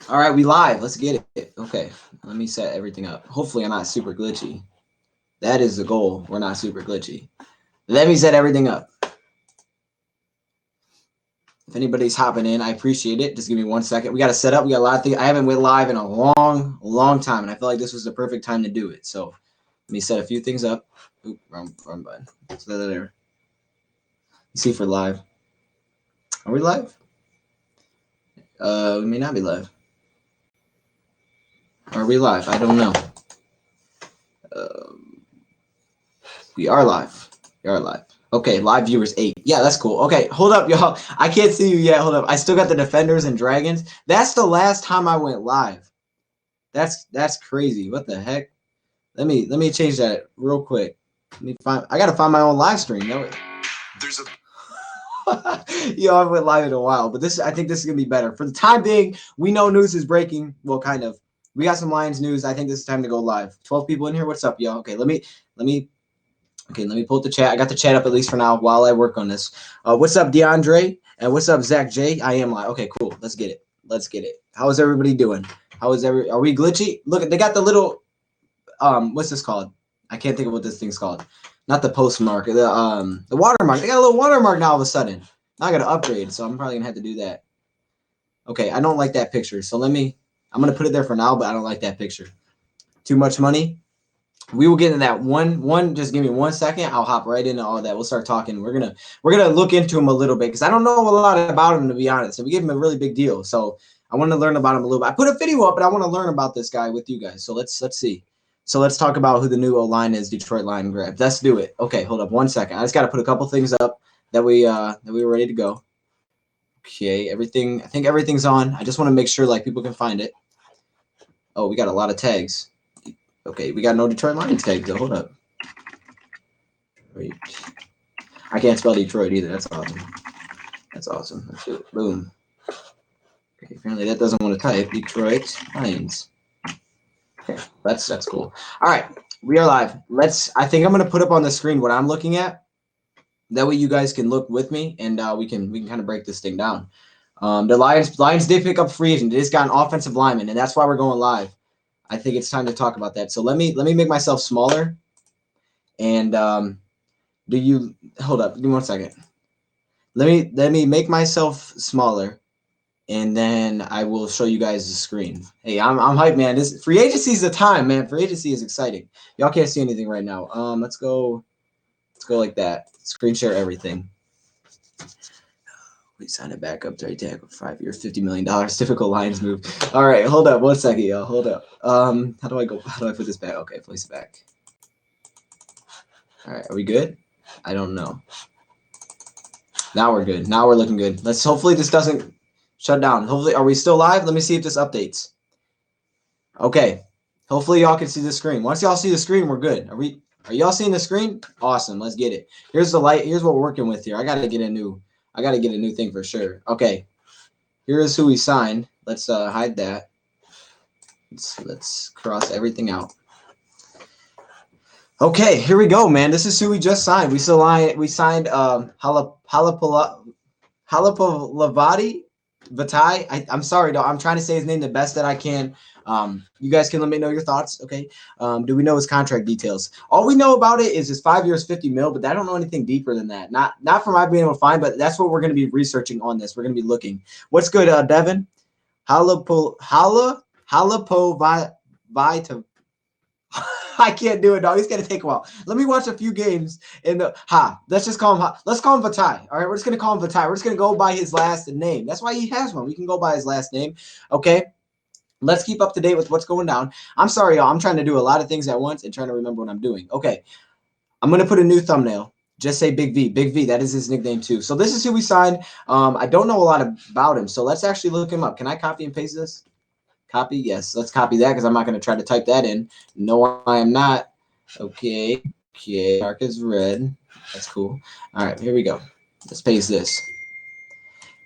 All right, we live. Let's get it. Okay, let me set everything up. Hopefully, I'm not super glitchy. That is the goal. We're not super glitchy. Let me set everything up. If anybody's hopping in, I appreciate it. Just give me 1 second. We got to set up. We got a lot of things. I haven't went live in a long time, and I feel like this was the perfect time to do it. So let me set a few things up. Oop, wrong button. So there. Let's see if we're live. Are we live? We may not be live. Are we live? I don't know. We are live. We are live. Okay, live viewers 8. Yeah, that's cool. Okay, hold up, y'all. I can't see you yet. Hold up. I still got the Defenders and Dragons. That's the last time I went live. That's crazy. What the heck? Let me change that real quick. I gotta find my own live stream. There's a Yo, I went live in a while, but I think this is gonna be better. For the time being, we know news is breaking. Well, kind of. We got some Lions news. I think this is time to go live. 12 people in here. What's up, y'all? Okay, let me pull up the chat. I got the chat up at least for now while I work on this. What's up, DeAndre? And what's up, Zach J? I am live. Okay, cool. Let's get it. How is everybody doing? Are we glitchy? Look, they got the little what's this called? I can't think of what this thing's called. Not the postmark, the watermark. They got a little watermark now all of a sudden. Now I got to upgrade, so I'm probably gonna have to do that. Okay, I don't like that picture, so I'm gonna put it there for now, but I don't like that picture. Too much money. We will get into that one. Just give me 1 second. I'll hop right into all that. We'll start talking. We're gonna look into him a little bit because I don't know a lot about him, to be honest. And we gave him a really big deal, so I want to learn about him a little bit. I put a video up, but I want to learn about this guy with you guys. So let's see. So let's talk about who the new O-line is. Detroit Lion grab. Let's do it. Okay, hold up 1 second. I just got to put a couple things up that we were ready to go. Okay, everything. I think everything's on. I just want to make sure like people can find it. Oh, we got a lot of tags. Okay, we got no Detroit Lions tags though. Hold up. Wait. I can't spell Detroit either. That's awesome. Let's do it. Boom. Okay, apparently that doesn't want to type. Detroit Lions. Okay, that's cool. All right, we are live. I think I'm gonna put up on the screen what I'm looking at. That way you guys can look with me, and we can kind of break this thing down. The Lions did pick up free agent. They just got an offensive lineman, and that's why we're going live. I think it's time to talk about that. So let me make myself smaller. And hold up? Give me 1 second. Let me make myself smaller. And then I will show you guys the screen. Hey, I'm hyped, man. This free agency is the time, man. Free agency is exciting. Y'all can't see anything right now. Let's go like that. Screen share everything. We sign it back up to right there. 5 years, $50 million. Typical Lions move. All right, hold up 1 second, y'all. Hold up. How do I put this back? Okay, place it back. All right, are we good? I don't know. Now we're good. Now we're looking good. Hopefully this doesn't shut down. Hopefully, are we still live? Let me see if this updates. Okay. Hopefully y'all can see the screen. Once y'all see the screen, we're good. Are y'all seeing the screen? Awesome. Let's get it. Here's the light. Here's what we're working with here. I gotta get a new thing for sure. Okay. Here's who we signed. Let's hide that. Let's cross everything out. Okay, here we go, man. This is who we just signed. We signed Halapoulivaati. I'm sorry, though. I'm trying to say his name the best that I can. You guys can let me know your thoughts, okay? Do we know his contract details? All we know about it is his 5 years, 50 mil, but I don't know anything deeper than that. Not from my being able to find, but that's what we're going to be researching on this. We're going to be looking. What's good, Devin? Halapoulivaati. I can't do it, dog. It's gonna take a while. Let me watch a few games in the Let's just call him Let's call him Vaatai. All right, we're just gonna call him Vaatai. We're just gonna go by his last name. That's why he has one. We can go by his last name. Okay. Let's keep up to date with what's going down. I'm sorry, y'all. I'm trying to do a lot of things at once and trying to remember what I'm doing. Okay. I'm gonna put a new thumbnail. Just say Big V. Big V. That is his nickname too. So this is who we signed. I don't know a lot about him, so let's actually look him up. Can I copy and paste this? Copy, yes. Let's copy that because I'm not going to try to type that in. No, I am not. Okay. Dark is red. That's cool. All right, here we go. Let's paste this.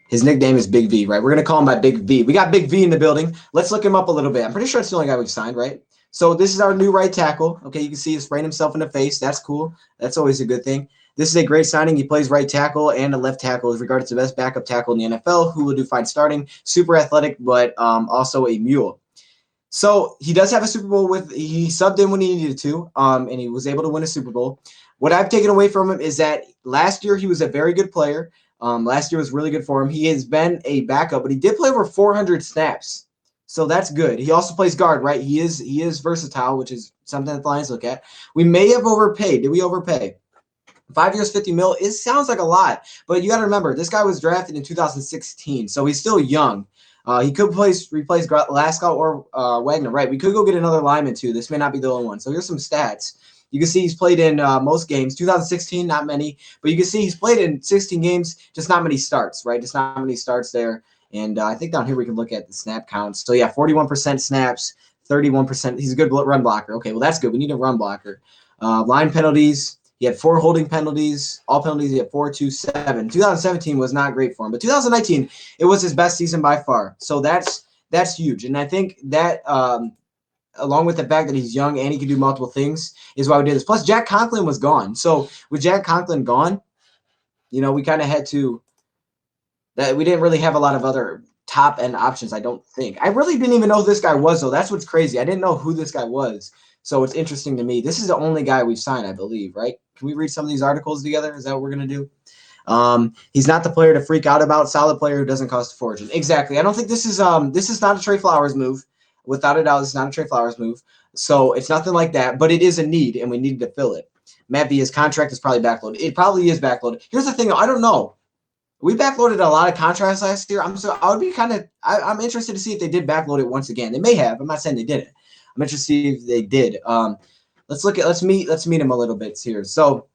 His nickname is Big V, right? We're going to call him by Big V. We got Big V in the building. Let's look him up a little bit. I'm pretty sure it's the only guy we've signed, right? So this is our new right tackle. Okay, you can see he's spraying himself in the face. That's cool. That's always a good thing. This is a great signing. He plays right tackle and a left tackle. Is regarded as the best backup tackle in the NFL, who will do fine starting. Super athletic, but also a mule. So he does have a Super Bowl he subbed in when he needed to, and he was able to win a Super Bowl. What I've taken away from him is that last year he was a very good player. Last year was really good for him. He has been a backup, but he did play over 400 snaps. So that's good. He also plays guard, right? He is versatile, which is something that the Lions look at. We may have overpaid. Did we overpay? 5 years, 50 mil. It sounds like a lot, but you got to remember, this guy was drafted in 2016, so he's still young. He could replace Glasgow or Wagner, right? We could go get another lineman too. This may not be the only one. So here's some stats. You can see he's played in most games. 2016, not many, but you can see he's played in 16 games, just not many starts, right? Just not many starts there. And I think down here we can look at the snap counts. So yeah, 41% snaps, 31%. He's a good run blocker. Okay, well that's good. We need a run blocker. Line penalties. He had 4 holding penalties. All penalties, he had 4, 2, 7. 2017 was not great for him, but 2019, it was his best season by far. So that's huge. And I think that along with the fact that he's young and he can do multiple things is why we did this. Plus, Jack Conklin was gone. So with Jack Conklin gone, we kind of had to – that we didn't really have a lot of other top-end options, I don't think. I really didn't even know who this guy was, though. That's what's crazy. I didn't know who this guy was. So it's interesting to me. This is the only guy we've signed, I believe, right? Can we read some of these articles together? Is that what we're going to do? He's not the player to freak out about. Solid player who doesn't cost a fortune. Exactly. I don't think this is not a Trey Flowers move. Without a doubt, this is not a Trey Flowers move. So it's nothing like that, but it is a need, and we need to fill it. Matt B, his contract is probably backloaded. It probably is backloaded. Here's the thing, though. I don't know. We backloaded a lot of contracts last year. I'm interested to see if they did backload it once again. They may have. I'm not saying they didn't. I'm interested to see if they did. Let's meet him a little bit here. So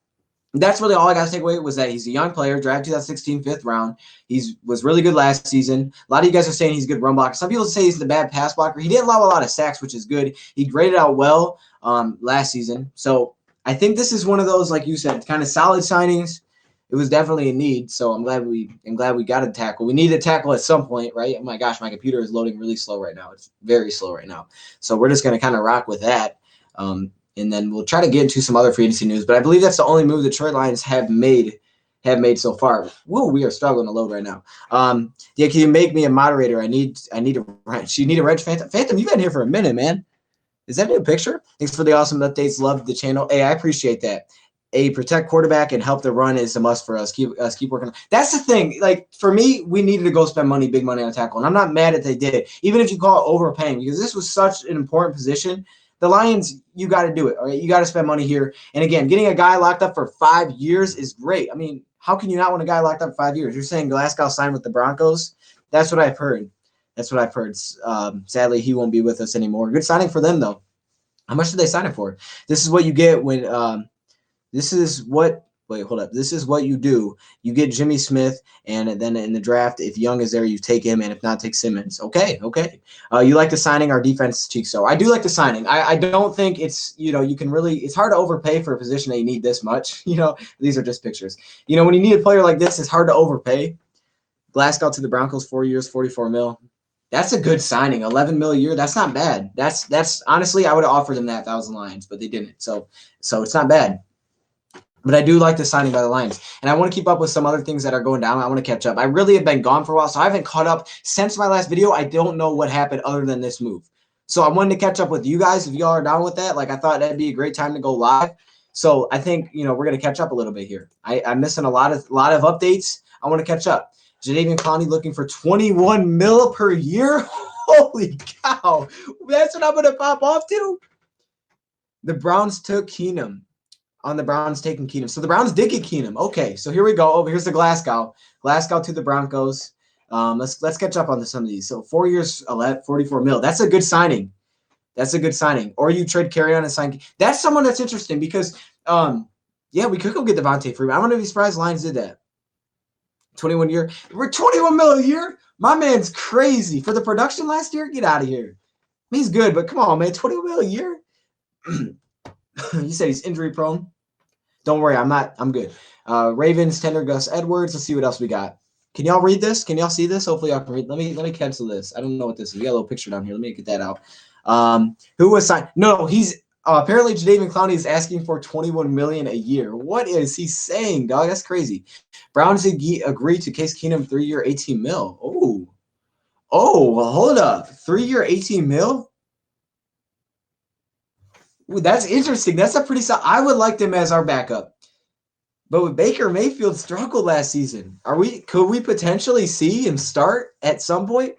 that's really all I got to take away was that he's a young player, drafted 2016 5th round. He was really good last season. A lot of you guys are saying he's a good run blocker. Some people say he's the bad pass blocker. He didn't allow a lot of sacks, which is good. He graded out well last season. So I think this is one of those, like you said, kind of solid signings. It was definitely a need, so I'm glad we got a tackle. We need a tackle at some point, right? Oh my gosh, my computer is loading really slow right now. It's very slow right now. So we're just going to kind of rock with that. And then we'll try to get into some other free agency news. But I believe that's the only move the Detroit Lions have made so far. Whoa, we are struggling to load right now. Yeah, can you make me a moderator? I need a wrench. You need a wrench, Phantom? Phantom, you've been here for a minute, man. Is that a new picture? Thanks for the awesome updates. Love the channel. Hey, I appreciate that. Protect quarterback and help the run is a must for us. Keep working. That's the thing. Like for me, we needed to go spend big money on a tackle, and I'm not mad that they did it, even if you call it overpaying, because this was such an important position. The Lions, you got to do it. All right, you got to spend money here. And again, getting a guy locked up for 5 years is great. I mean, how can you not want a guy locked up for 5 years? You're saying Glasgow signed with the Broncos? That's what I've heard. Sadly, he won't be with us anymore. Good signing for them though. How much did they sign him for? This is what you get when. This is what you do. You get Jimmy Smith, and then in the draft, if Young is there, you take him, and if not, take Simmons. Okay. You like the signing, our defense cheeks. So I do like the signing. I don't think it's, you can really, it's hard to overpay for a position that you need this much. These are just pictures. When you need a player like this, it's hard to overpay. Glasgow to the Broncos, 4 years, 44 mil. That's a good signing. 11 mil a year. That's not bad. That's honestly, I would have offered them that 1,000 Lions, but they didn't. So it's not bad. But I do like the signing by the Lions. And I want to keep up with some other things that are going down. I want to catch up. I really have been gone for a while, so I haven't caught up since my last video. I don't know what happened other than this move. So I wanted to catch up with you guys if y'all are down with that. Like I thought that'd be a great time to go live. So I think, we're going to catch up a little bit here. I'm missing a lot of updates. I want to catch up. Jadeveon Clowney looking for 21 mil per year. Holy cow. That's what I'm going to pop off to. The Browns took Keenum. On the Browns taking Keenum. So the Browns did get Keenum. Okay, so here we go. Over here's the Glasgow to the Broncos. Let's catch up on some of these. So 4 years, 44 mil. That's a good signing. Or you trade Carryon and sign. That's someone that's interesting because, we could go get Devontae Freeman. I wouldn't be surprised Lions did that. 21 year. We're 21 mil a year. My man's crazy for the production last year. Get out of here. He's good, but come on, man. 21 mil a year. You said he's injury prone. Don't worry, I'm good. Ravens tender Gus Edwards. Let's see what else we got. Can y'all read this? Can y'all see this? Hopefully y'all can read. Let me cancel this. I don't know what this is. We got a little picture down here. Let me get that out. Who was signed? No, he's Apparently, Jadeveon Clowney is asking for $21 million a year. What is he saying, dog? That's crazy. Browns agree to Case Keenum 3-year, 18 mil. Well, hold up, 3-year, 18 mil. Ooh, that's interesting. That's a pretty solid. I would like them as our backup. But with Baker Mayfield struggled last season, could we potentially see him start at some point?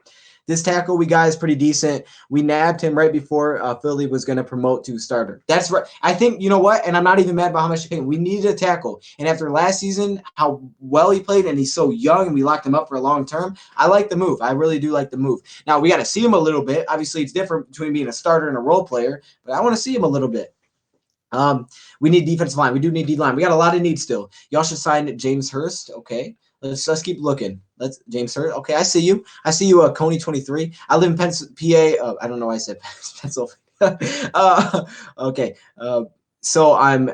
This tackle we got is pretty decent. We nabbed him right before Philly was going to promote to starter. That's right. I think, you know what? And I'm not even mad about how much he paid. We needed a tackle. And after last season, how well he played, and he's so young, and we locked him up for a long term, I like the move. I really do like the move. Now, we got to see him a little bit. Obviously, it's different between being a starter and a role player, but I want to see him a little bit. We need defensive line. We do need D-line. We got a lot of needs still. Y'all should sign James Hurst. Okay. Let's keep looking. Let's James Hurst. Okay, I see you. Coney 23. I live in PA. I don't know why I said Pennsylvania. Okay. So I'm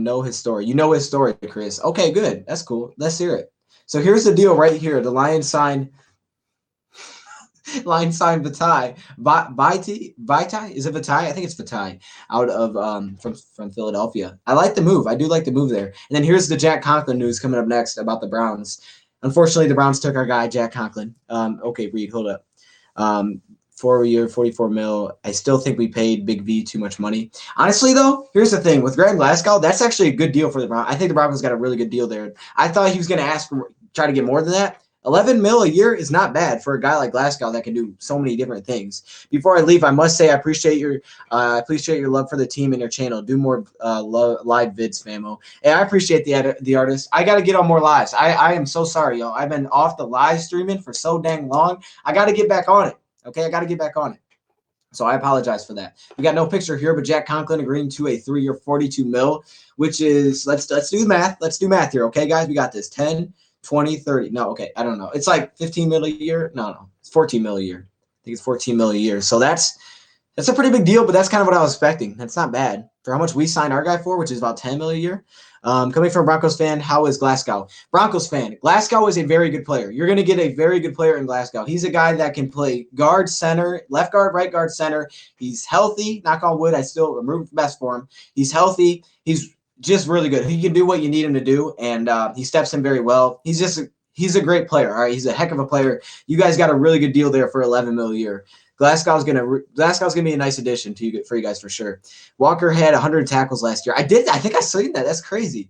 know his story. You know his story, Chris. Okay, good. That's cool. Let's hear it. So here's the deal right here. The Lions signed Vitae. Is it Vitae? I think it's Vitae out of from Philadelphia. I like the move. I do like the move there. And then here's the Jack Conklin news coming up next about the Browns. Unfortunately, the Browns took our guy, Jack Conklin. Okay, Reed, hold up. 4-year, 44 mil. I still think we paid Big V too much money. Honestly, though, here's the thing. With Browns Glasgow, that's actually a good deal for the Browns. I think the Browns got a really good deal there. I thought he was going to try to get more than that. 11 mil a year is not bad for a guy like Glasgow that can do so many different things. Before I leave, I must say I appreciate your love for the team and your channel. Do more live vids, famo. Hey, I appreciate the artist. I got to get on more lives. I am so sorry, y'all. I've been off the live streaming for so dang long. I got to get back on it. Okay, I got to get back on it. So I apologize for that. We got no picture here, but Jack Conklin agreeing to a 3-year, 42 mil, which is let's do the math. Let's do math here, okay, guys? We got this 10. 20, 30. No, okay. I don't know. It's like 15 mil a year. No. It's 14 mil a year. I think it's 14 mil a year. So that's a pretty big deal, but that's kind of what I was expecting. That's not bad for how much we signed our guy for, which is about 10 mil a year. Coming from a Broncos fan, how is Glasgow? Broncos fan, Glasgow is a very good player. You're going to get a very good player in Glasgow. He's a guy that can play guard, center, left guard, right guard, center. He's healthy. Knock on wood. I'm rooting for best for him. He's healthy. He's just really good. He can do what you need him to do, and he steps in very well. He's a great player. All right, he's a heck of a player. You guys got a really good deal there for 11 mil a year. Glasgow's gonna be a nice addition for you guys for sure. Walker had 100 tackles last year. I think I seen that. That's crazy.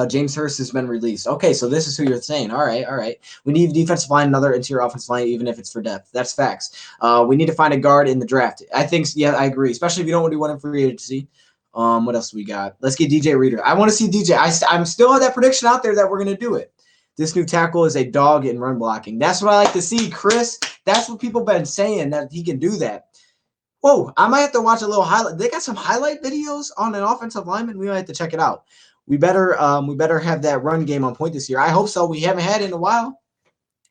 James Hurst has been released. Okay, so this is who you're saying. All right. We need defensive line, another interior offensive line, even if it's for depth. That's facts. We need to find a guard in the draft. I think, yeah, I agree. Especially if you don't want to do one in free agency. What else we got? Let's get DJ Reader. I want to see DJ. I'm still at that prediction out there that we're going to do it. This new tackle is a dog in run blocking. That's what I like to see, Chris. That's what people have been saying, that he can do that. Whoa, I might have to watch a little highlight. They got some highlight videos on an offensive lineman. We might have to check it out. We better have that run game on point this year. I hope so. We haven't had it in a while.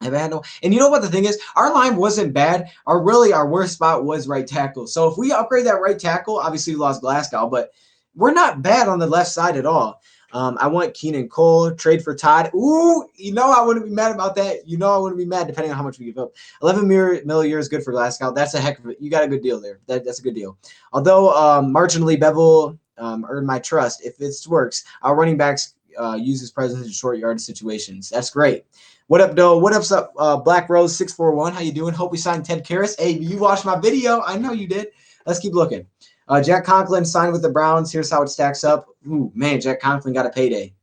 And you know what the thing is? Our line wasn't bad. Our worst spot was right tackle. So if we upgrade that right tackle, obviously we lost Glasgow, but we're not bad on the left side at all. I want Keenan Cole, trade for Todd. Ooh, I wouldn't be mad about that. I wouldn't be mad depending on how much we give up. 11 mil a year is good for Glasgow. That's a heck of it. You got a good deal there. That's a good deal. Although marginally Bevel earned my trust. If this works, our running backs use his presence in short yard situations. That's great. What up, Doe? What's up, Black Rose 641? How you doing? Hope we signed Ted Karras. Hey, you watched my video. I know you did. Let's keep looking. Jack Conklin signed with the Browns. Here's how it stacks up. Ooh, man, Jack Conklin got a payday.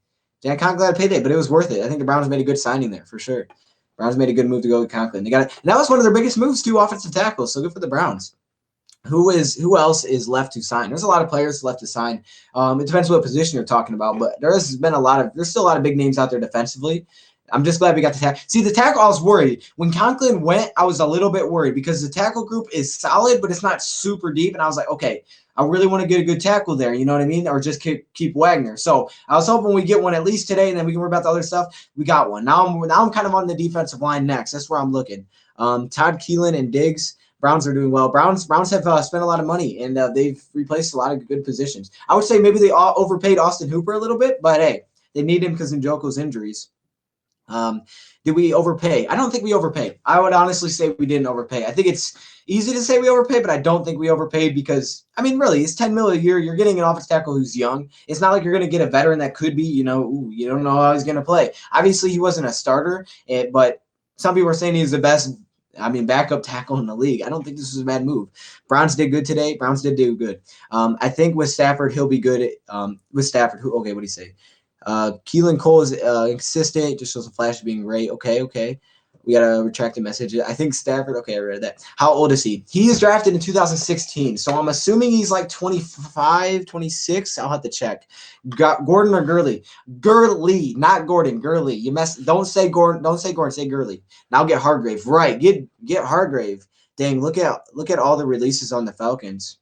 But it was worth it. I think the Browns made a good signing there for sure. Browns made a good move to go with Conklin. They got it. And that was one of their biggest moves, too, offensive tackles. So good for the Browns. Who else is left to sign? There's a lot of players left to sign. It depends what position you're talking about, but there's still a lot of big names out there defensively. I'm just glad we got the tackle. See, the tackle, I was worried. When Conklin went, I was a little bit worried because the tackle group is solid, but it's not super deep. And I was like, okay, I really want to get a good tackle there. You know what I mean? Or just keep Wagner. So I was hoping we get one at least today, and then we can worry about the other stuff. We got one. Now I'm kind of on the defensive line next. That's where I'm looking. Todd Keelan and Diggs. Browns are doing well. Browns have spent a lot of money, and they've replaced a lot of good positions. I would say maybe they overpaid Austin Hooper a little bit, but hey, they need him because of Njoku's injuries. Did we overpay? I don't think we overpaid. I would honestly say we didn't overpay. I think it's easy to say we overpaid, but I don't think we overpaid because, I mean, really, it's $10 million a year. You're getting an offensive tackle who's young. It's not like you're going to get a veteran that could be, you don't know how he's going to play. Obviously, he wasn't a starter, but some people are saying he's the best, backup tackle in the league. I don't think this was a bad move. Browns did good today. Browns did do good. I think with Stafford, he'll be good. With Stafford, what do you say? Keelan Cole is inconsistent, just shows a flash of being great. Okay. We got to retract the message. I think Stafford, okay, I read that. How old is he? He is drafted in 2016, so I'm assuming he's like 25, 26. I'll have to check. Gordon or Gurley? Gurley, not Gordon. Gurley. Don't say Gordon, say Gurley. Now get Hargrave. Right, get Hargrave. Dang, look at all the releases on the Falcons.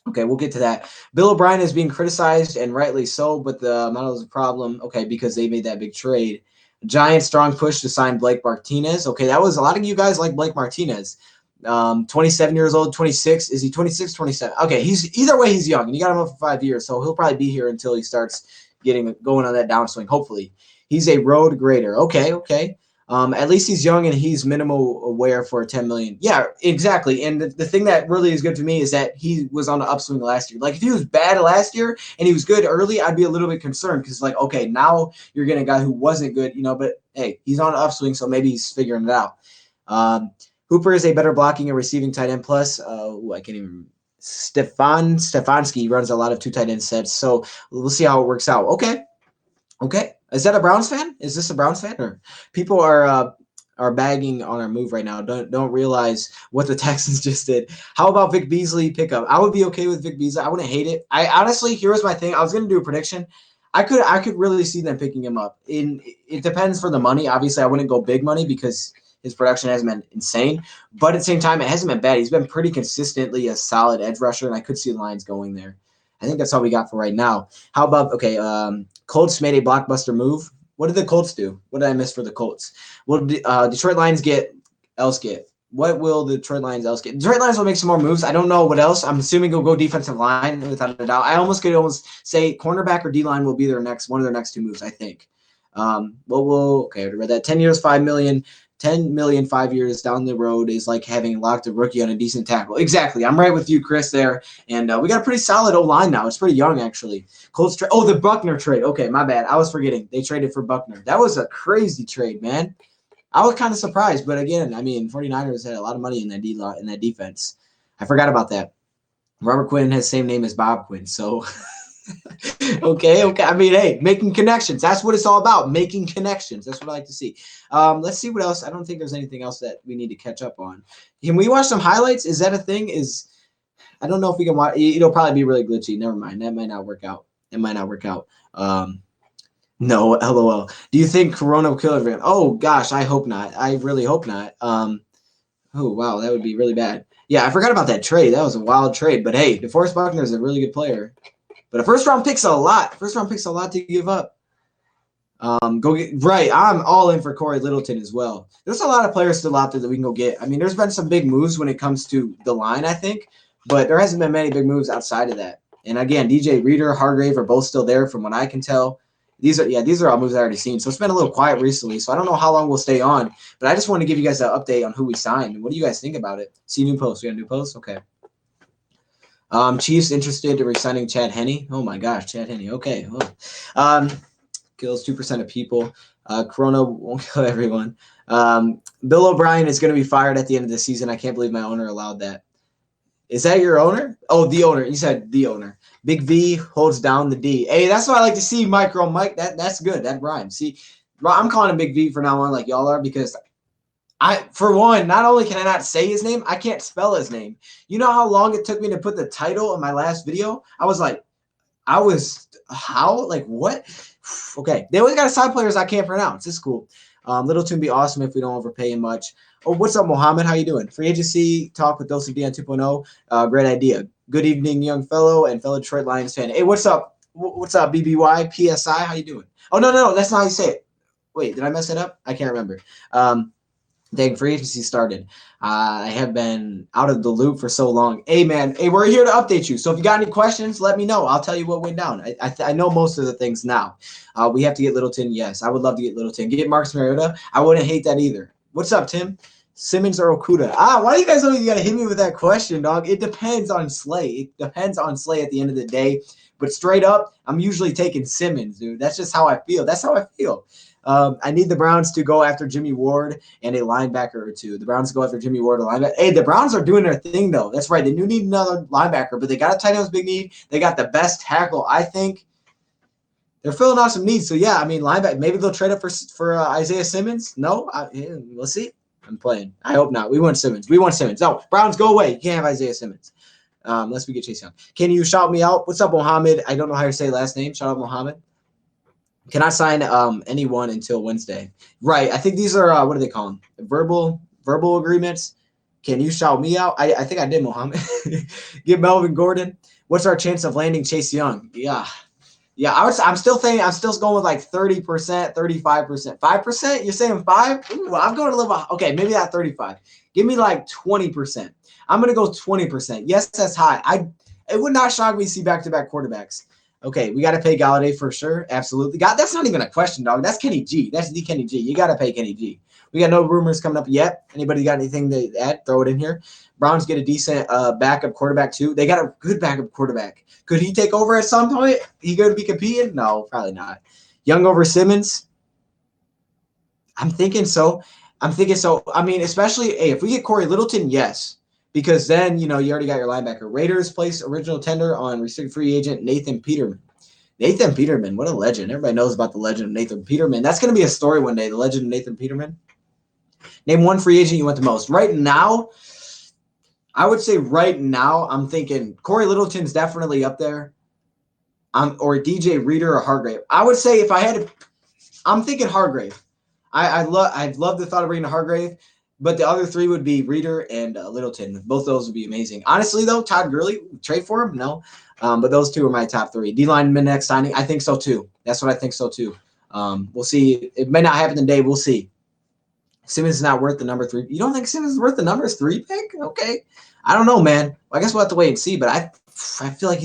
Okay, we'll get to that. Bill O'Brien is being criticized, and rightly so, but the model is a problem, okay, because they made that big trade. Giant strong push to sign Blake Martinez. Okay, that was a lot of you guys like Blake Martinez. 27 years old, 26. Is he 26, 27? Okay, either way, he's young, and you got him up for 5 years, so he'll probably be here until he starts going on that downswing, hopefully. He's a road grader. Okay. At least he's young and he's minimal aware for $10 million. Yeah, exactly. And the thing that really is good to me is that he was on the upswing last year. Like if he was bad last year and he was good early, I'd be a little bit concerned because like, okay, now you're getting a guy who wasn't good, but hey, he's on the upswing, so maybe he's figuring it out. Hooper is a better blocking and receiving tight end plus. I can't even. Stefanski runs a lot of 2 tight end sets, so we'll see how it works out. Okay. Is that a Browns fan? Is this a Browns fan? Or people are bagging on our move right now. Don't realize what the Texans just did. How about Vic Beasley pickup? I would be okay with Vic Beasley. I wouldn't hate it. I honestly, here's my thing. I was gonna do a prediction. I could really see them picking him up. It depends for the money. Obviously, I wouldn't go big money because his production hasn't been insane. But at the same time, it hasn't been bad. He's been pretty consistently a solid edge rusher, and I could see the Lions going there. I think that's all we got for right now. How about, Colts made a blockbuster move. What did the Colts do? What did I miss for the Colts? Will Detroit Lions get? What will the Detroit Lions else get? Detroit Lions will make some more moves. I don't know what else. I'm assuming he'll go defensive line without a doubt. I could say cornerback or D-line will be one of their next 2 we'll I think. I read that. 10 years, $5 million. 10 million 5 years down the road is like having locked a rookie on a decent tackle. Exactly. I'm right with you, Chris, there. And we got a pretty solid O-line now. It's pretty young, actually. The Buckner trade. Okay, my bad. I was forgetting. They traded for Buckner. That was a crazy trade, man. I was kind of surprised. But again, 49ers had a lot of money in that defense. I forgot about that. Robert Quinn has the same name as Bob Quinn. So, okay. Hey, making connections. That's what it's all about, making connections. That's what I like to see. Let's see what else. I don't think there's anything else that we need to catch up on. Can we watch some highlights? Is that a thing? I don't know if we can watch. It'll probably be really glitchy. Never mind. That might not work out. No, LOL. Do you think Corona will kill everyone? Oh, gosh, I hope not. I really hope not. Oh, wow, that would be really bad. Yeah, I forgot about that trade. That was a wild trade. But, hey, DeForest Buckner is a really good player. But a first-round pick's a lot. First-round pick's a lot to give up. Right. I'm all in for Corey Littleton as well. There's a lot of players still out there that we can go get. There's been some big moves when it comes to the line, I think. But there hasn't been many big moves outside of that. And, again, DJ Reader, Hargrave are both still there from what I can tell. These are all moves I've already seen. So it's been a little quiet recently. So I don't know how long we'll stay on. But I just want to give you guys an update on who we signed. What do you guys think about it? See new posts. We got a new post? Okay. Chiefs interested in re-signing Chad Henne. Oh, my gosh, Chad Henne. Okay. Kills 2% of people. Corona won't kill everyone. Bill O'Brien is going to be fired at the end of the season. I can't believe my owner allowed that. Is that your owner? Oh, the owner. You said the owner. Big V holds down the D. Hey, that's what I like to see, Mike. That's good. That rhymes. See, I'm calling him Big V from now on, like y'all are, because for one, not only can I not say his name, I can't spell his name. You know how long it took me to put the title of my last video? How? Like, what? Okay. They always got side players I can't pronounce. It's cool. Littleton be awesome if we don't overpay him much. Oh, what's up, Mohammed? How you doing? Free agency talk with DoseOfDion 2.0. Great idea. Good evening, young fellow and fellow Detroit Lions fan. Hey, what's up? What's up, BBY, PSI? How you doing? Oh, no, that's not how you say it. Wait, did I mess it up? I can't remember. Dang, free agency started. I have been out of the loop for so long. Hey, man. Hey, we're here to update you. So if you got any questions, let me know. I'll tell you what went down. I know most of the things now. We have to get Littleton. Yes, I would love to get Littleton. Get Marcus Mariota. I wouldn't hate that either. What's up, Tim? Simmons or Okuda? Why do you guys always got to hit me with that question, dog? It depends on Slay. It depends on Slay at the end of the day. But straight up, I'm usually taking Simmons, dude. That's just how I feel. That's how I feel. I need the Browns to go after Jimmy Ward and a linebacker or two. The Browns go after Jimmy Ward, a linebacker. Hey, the Browns are doing their thing, though. That's right. They do need another linebacker, but they got a tight end's big need. They got the best tackle, I think. They're filling out some needs. So, yeah, I mean, linebacker. Maybe they'll trade up for Isaiah Simmons. No? We'll see. I'm playing. I hope not. We want Simmons. No, Browns, go away. You can't have Isaiah Simmons unless we get Chase Young. Can you shout me out? What's up, Mohammed? I don't know how to say last name. Shout out, Mohammed. Cannot sign anyone until Wednesday. Right. I think these are, what do they call them? Verbal agreements. Can you shout me out? I think I did, Mohammed. Get Melvin Gordon. What's our chance of landing Chase Young? Yeah. I'm still going with like 30%, 35%. 5%? You're saying 5? Ooh, I'm going a little, okay, maybe not 35. Give me like 20%. I'm going to go 20%. Yes, that's high. It would not shock me to see back-to-back quarterbacks. Okay, we got to pay Galladay for sure. Absolutely. God, that's not even a question, dog. That's Kenny G. That's the Kenny G. You got to pay Kenny G. We got no rumors coming up yet. Anybody got anything to add? Throw it in here. Browns get a decent backup quarterback, too. They got a good backup quarterback. Could he take over at some point? He going to be competing? No, probably not. Young over Simmons? I'm thinking so. I mean, especially, hey, if we get Corey Littleton, yes. Because then, you already got your linebacker. Raiders place original tender on restricted free agent Nathan Peterman. Nathan Peterman, what a legend. Everybody knows about the legend of Nathan Peterman. That's going to be a story one day, the legend of Nathan Peterman. Name one free agent you want the most. Right now, I would say I'm thinking Corey Littleton's definitely up there. Or DJ Reader or Hargrave. I would say if I had to, I'm thinking Hargrave. I'd love the thought of bringing Hargrave. But the other three would be Reader and Littleton. Both of those would be amazing. Honestly, though, Todd Gurley, trade for him? No. But those two are my top three. D-lineman next signing? I think so, too. That's what I think so, too. We'll see. It may not happen today. We'll see. Simmons is not worth the number 3. You don't think Simmons is worth the number 3 pick? Okay. I don't know, man. Well, I guess we'll have to wait and see. But I feel like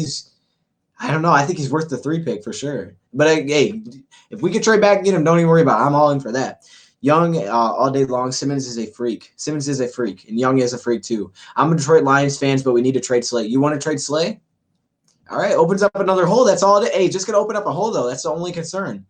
I don't know. I think he's worth the 3 pick for sure. But, hey, if we could trade back and get him, don't even worry about it. I'm all in for that. Young all day long. Simmons is a freak. And Young is a freak too. I'm a Detroit Lions fans, but we need to trade Slay. You want to trade Slay? All right, opens up another hole. That's all it is. Hey, just going to open up a hole, though. That's the only concern.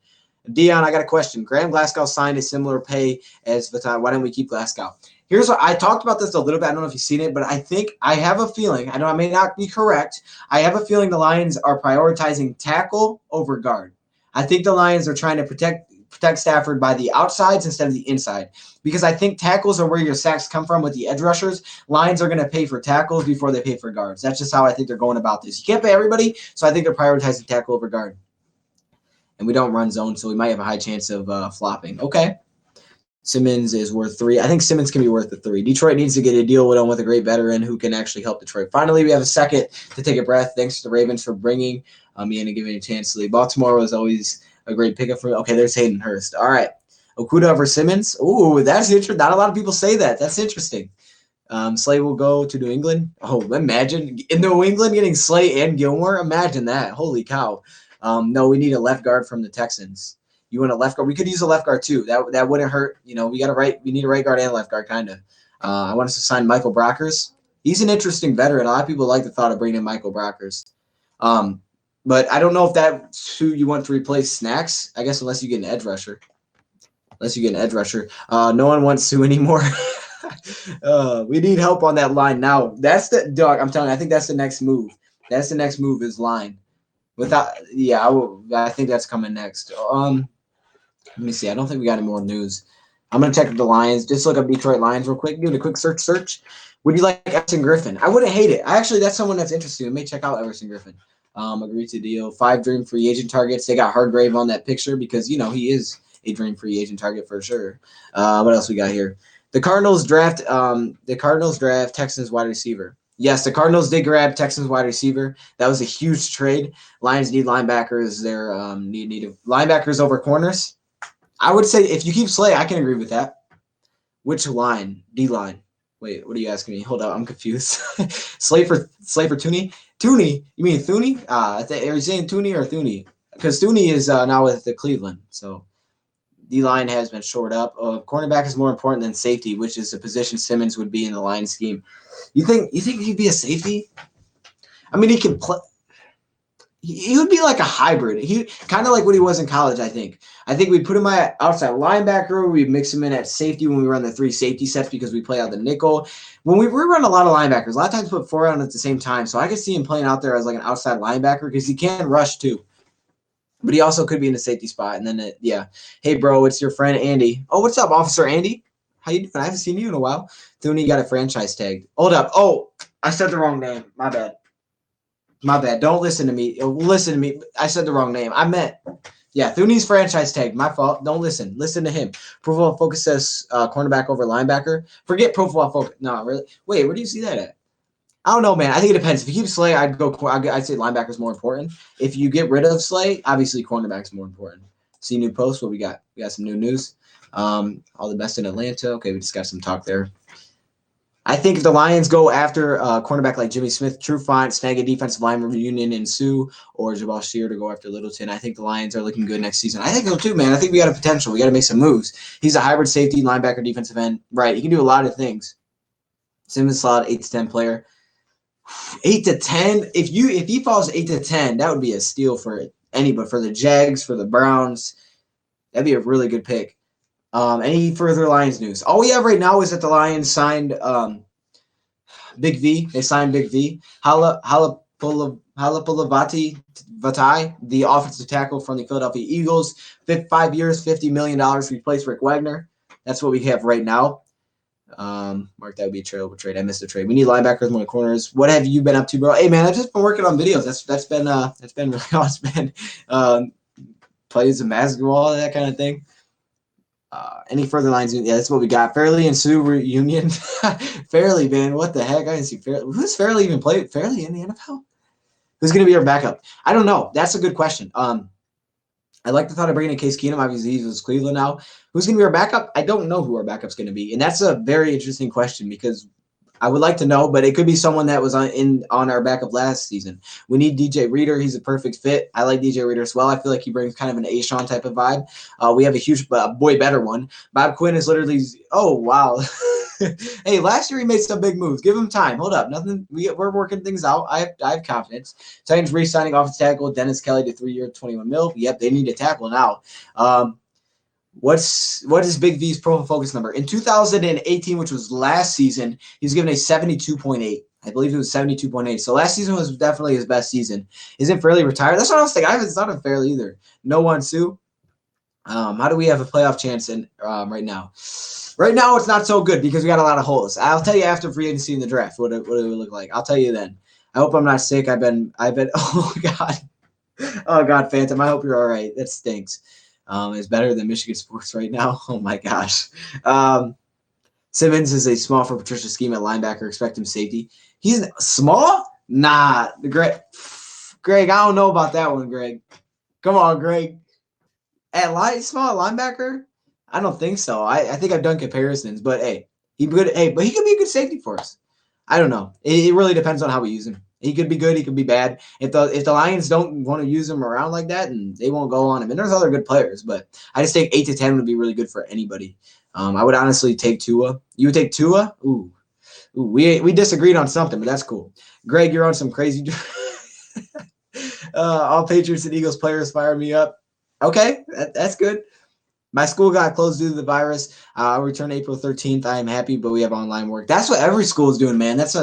Dion, I got a question. Graham Glasgow signed a similar pay as Vatan. Why don't we keep Glasgow? Here's what I talked about this a little bit. I don't know if you've seen it, but I have a feeling. I know I may not be correct. I have a feeling the Lions are prioritizing tackle over guard. I think the Lions are trying to protect Stafford by the outsides instead of the inside. Because I think tackles are where your sacks come from with the edge rushers. Lions are going to pay for tackles before they pay for guards. That's just how I think they're going about this. You can't pay everybody, so I think they're prioritizing tackle over guard. And we don't run zone, so we might have a high chance of flopping. Okay. Simmons is worth 3. I think Simmons can be worth the 3. Detroit needs to get a deal with a great veteran who can actually help Detroit. Finally, we have a second to take a breath. Thanks to the Ravens for bringing me in and giving me a chance to leave. Baltimore was always a great pickup for me. Okay, there's Hayden Hurst. All right. Okuda over Simmons. Ooh, that's interesting. Not a lot of people say that. That's interesting. Slay will go to New England. Oh, imagine in New England getting Slay and Gilmore. Imagine that. Holy cow. No, we need a left guard from the Texans. You want a left guard? We could use a left guard too. That wouldn't hurt. We need a right guard and a left guard, kind of. I want us to sign Michael Brockers. He's an interesting veteran. A lot of people like the thought of bringing in Michael Brockers. But I don't know if that's who you want to replace Snacks. I guess unless you get an edge rusher. No one wants to anymore. We need help on that line now. That's the dog. I'm telling you, I think that's the next move. That's the next move is line. I think that's coming next. Let me see. I don't think we got any more news. I'm gonna check the Lions. Just look up Detroit Lions real quick. Give it a quick search. Would you like Everson Griffin? I wouldn't hate it. That's someone that's interesting. We may check out Everson Griffin. Agree to deal. 5 dream free agent targets. They got Hargrave on that picture because he is a dream free agent target for sure. What else we got here? The Cardinals draft. Texans wide receiver. Yes, the Cardinals did grab Texans wide receiver. That was a huge trade. Lions need linebackers. They're need linebackers over corners. I would say if you keep Slay, I can agree with that. Which line? D line. Wait, what are you asking me? Hold up, I'm confused. Slate for Tooney? Tooney? You mean Thuney? Are you saying Tooney or Thuney? Because Thuney is now with the Cleveland. So D line has been shored up. Cornerback is more important than safety, which is the position Simmons would be in the line scheme. You think he'd be a safety? I mean, he can play. He would be like a hybrid. He kind of like what he was in college, I think. I think we'd put him at outside linebacker. We'd mix him in at safety when we run the 3 safety sets because we play out the nickel. When we run a lot of linebackers, a lot of times put 4 on at the same time. So I could see him playing out there as like an outside linebacker because he can rush too. But he also could be in the safety spot. And then, yeah. Hey, bro, it's your friend Andy. Oh, what's up, Officer Andy? How you doing? I haven't seen you in a while. Thuney got a franchise tag. Hold up. Oh, I said the wrong name. My bad. My bad. Don't listen to me. Listen to me. I said the wrong name. I meant, yeah, Thuney's franchise tag. My fault. Don't listen. Listen to him. Pro Football Focus says cornerback over linebacker. Forget Pro Football Focus. No, really. Wait, where do you see that at? I don't know, man. I think it depends. If you keep Slay, I'd say linebacker's more important. If you get rid of Slay, obviously cornerback's more important. See new posts. What we got? We got some new news. All the best in Atlanta. Okay, we just got some talk there. I think if the Lions go after a cornerback like Jimmy Smith, Trufant, snag a defensive lineman reunion in Sue, or Jabal Shear to go after Littleton, I think the Lions are looking good next season. I think so too, man. I think we got a potential. We got to make some moves. He's a hybrid safety, linebacker, defensive end. Right. He can do a lot of things. Simmons slot, 8 to 10 player. 8 to 10. If he falls 8 to 10, that would be a steal for anybody. For the Jags, for the Browns, that'd be a really good pick. Any further Lions news? All we have right now is that the Lions signed Big V. They signed Big V. Halapoulivaati, the offensive tackle from the Philadelphia Eagles. 5 years, $50 million to replace Rick Wagner. That's what we have right now. Mark, that would be a tradeable trade. I missed the trade. We need linebackers, more corners. What have you been up to, bro? Hey, man, I've just been working on videos. That's been really awesome. Plays some basketball, that kind of thing. Any further lines? Yeah, that's what we got. Fairley and Sue reunion. Fairley, man, what the heck? I didn't see Fairley. Who's Fairley even played? Fairley in the NFL? Who's going to be our backup? I don't know. That's a good question. I like the thought of bringing in Case Keenum. Obviously, he's with Cleveland now. Who's going to be our backup? I don't know who our backup's going to be, and that's a very interesting question because I would like to know, but it could be someone that was on our backup last season. We need DJ Reader. He's a perfect fit. I like DJ Reader as well. I feel like he brings kind of an A-Sean type of vibe. We have a huge boy better one. Bob Quinn is literally – oh, wow. Hey, last year he made some big moves. Give him time. Hold up. Nothing. We're working things out. I have confidence. Titans re-signing offensive tackle Dennis Kelly to 3-year, $21 million. Yep, they need a tackle now. What is Big V's Pro Football Focus number? In 2018, which was last season, he was given a 72.8. I believe it was 72.8. So last season was definitely his best season. Isn't Fairley retired? That's what I was thinking. I haven't thought of Fairley either. No one, Sue. How do we have a playoff chance in right now? Right now, it's not so good because we got a lot of holes. I'll tell you after free agency in the draft what it would look like. I'll tell you then. I hope I'm not sick. I've been. Oh God, Phantom. I hope you're all right. That stinks. Is better than Michigan sports right now. Oh my gosh. Simmons is a small for Patricia scheme at linebacker. Expect him safety. He's small? Nah. Greg, I don't know about that one, Greg. Come on, Greg. Small linebacker? I don't think so. I think I've done comparisons, but hey, but he could be a good safety for us. I don't know. It really depends on how we use him. He could be good. He could be bad. If the Lions don't want to use him around like that, and they won't go on him. And there's other good players, but I just think 8 to 10 would be really good for anybody. I would honestly take Tua. You would take Tua? Ooh, we disagreed on something, but that's cool. Greg, you're on some crazy. All Patriots and Eagles players fired me up. Okay, that's good. My school got closed due to the virus. I'll return April 13th. I am happy, but we have online work. That's what every school is doing, man. That's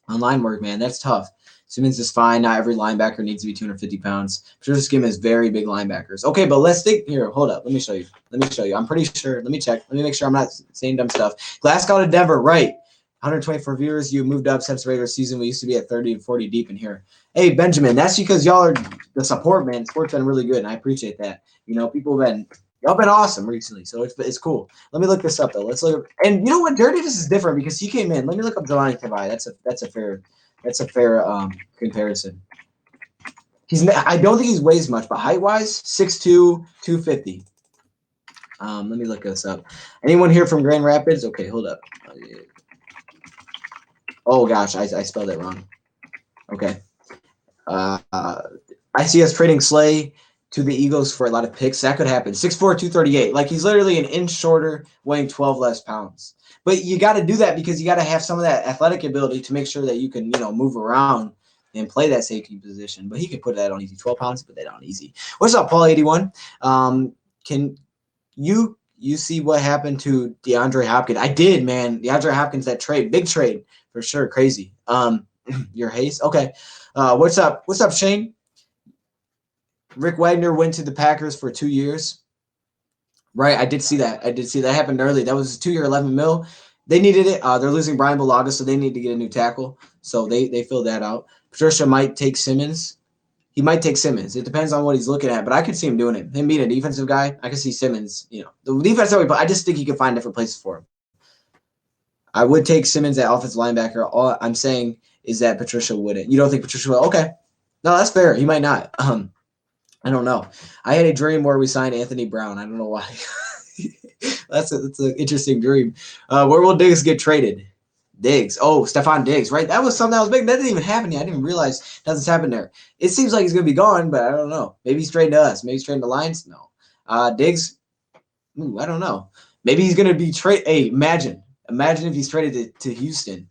online work, man. That's tough. Simmons is fine. Not every linebacker needs to be 250 pounds. Patricia Skim has very big linebackers. Okay, but let's think here. Hold up. Let me show you. I'm pretty sure. Let me check. Let me make sure I'm not saying dumb stuff. Glasgow to Denver, right. 124 viewers. You moved up since the regular season. We used to be at 30 and 40 deep in here. Hey, Benjamin, that's because y'all are the support, man. Sport's been really good, and I appreciate that. You know, y'all been awesome recently, so it's cool. Let me look this up though. Let's look up, and you know what? Dirty this is different because he came in. Let me look up Jelani Tabai. That's a fair comparison. I don't think he weighs much, but height wise, 6'2", 250. Let me look this up. Anyone here from Grand Rapids? Okay, hold up. Oh gosh, I spelled it wrong. Okay. I see us trading Slay to the Eagles for a lot of picks. That could happen. 6'4", 238. Like, he's literally an inch shorter, weighing 12 less pounds. But you got to do that because you got to have some of that athletic ability to make sure that you can, move around and play that safety position. But he could put that on easy. 12 pounds, put that on easy. What's up, Paul 81? Can you see what happened to DeAndre Hopkins? I did, man. DeAndre Hopkins, that trade, big trade for sure, crazy. Your haste, okay. What's up? What's up, Shane? Rick Wagner went to the Packers for 2 years. Right, I did see that. That happened early. That was a 2-year, $11 million. They needed it. They're losing Brian Bulaga, so they need to get a new tackle. So they filled that out. Patricia might take Simmons. He might take Simmons. It depends on what he's looking at, but I could see him doing it. Him being a defensive guy, I could see Simmons. The defense that we put, I just think he could find different places for him. I would take Simmons at offensive linebacker. All I'm saying is that Patricia wouldn't. You don't think Patricia will? Okay. No, that's fair. He might not. I don't know. I had a dream where we signed Anthony Brown. I don't know why. That's an interesting dream. Where will Diggs get traded? Diggs. Oh, Stephon Diggs, right? That was something that was big. That didn't even happen yet. I didn't even realize that's happened there. It seems like he's going to be gone, but I don't know. Maybe he's trading to us. Maybe he's trading to Lions. No. Diggs, I don't know. Maybe he's going to be traded. Hey, imagine if he's traded to Houston.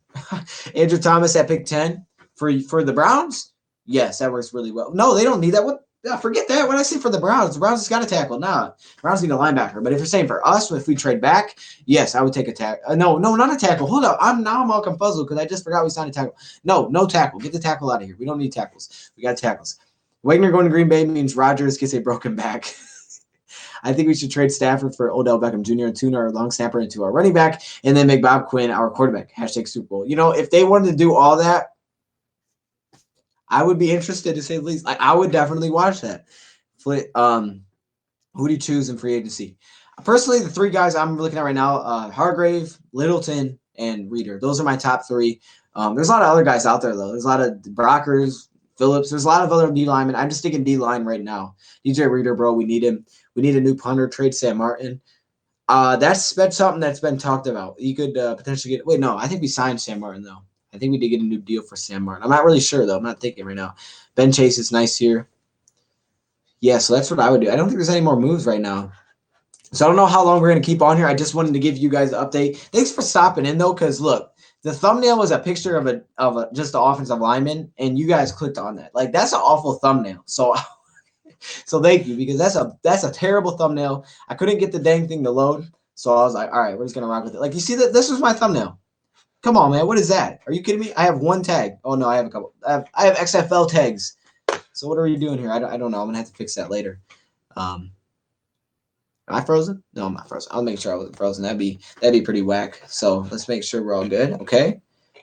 Andrew Thomas at pick 10 for the Browns? Yes, that works really well. No, they don't need that. What? Forget that. When I say for the Browns has got a tackle. Nah, Browns need a linebacker. But if you're saying for us, if we trade back, yes, I would take a tackle. No, not a tackle. Hold up. I'm all confuzzled because I just forgot we signed a tackle. No tackle. Get the tackle out of here. We don't need tackles. We got tackles. Wagner going to Green Bay means Rodgers gets a broken back. I think we should trade Stafford for Odell Beckham Jr. and tune our long snapper into our running back, and then make Bob Quinn our quarterback. # Super Bowl. If they wanted to do all that, I would be interested, to say the least. I would definitely watch that. Who do you choose in free agency? Personally, the 3 guys I'm looking at right now, Hargrave, Littleton, and Reader. Those are my top 3. There's a lot of other guys out there, though. There's a lot of Brockers, Phillips. There's a lot of other D linemen. I'm just thinking D line right now. DJ Reader, bro, we need him. We need a new punter. Trade Sam Martin. That's been something that's been talked about. You could potentially get – wait, no, I think we signed Sam Martin, though. I think we did get a new deal for Sam Martin. I'm not really sure, though. I'm not thinking right now. Ben Chase is nice here. Yeah, so that's what I would do. I don't think there's any more moves right now. So I don't know how long we're going to keep on here. I just wanted to give you guys an update. Thanks for stopping in, though, because, look, the thumbnail was a picture of just the offensive lineman, and you guys clicked on that. Like, that's an awful thumbnail. So thank you, because that's a terrible thumbnail. I couldn't get the dang thing to load, so I was like, all right, we're just going to rock with it. Like, you see that? This was my thumbnail. Come on, man. What is that? Are you kidding me? I have 1 tag. Oh, no, I have a couple. I have XFL tags. So what are we doing here? I don't know. I'm going to have to fix that later. Am I frozen? No, I'm not frozen. I'll make sure I wasn't frozen. That'd be pretty whack. So let's make sure we're all good. Okay.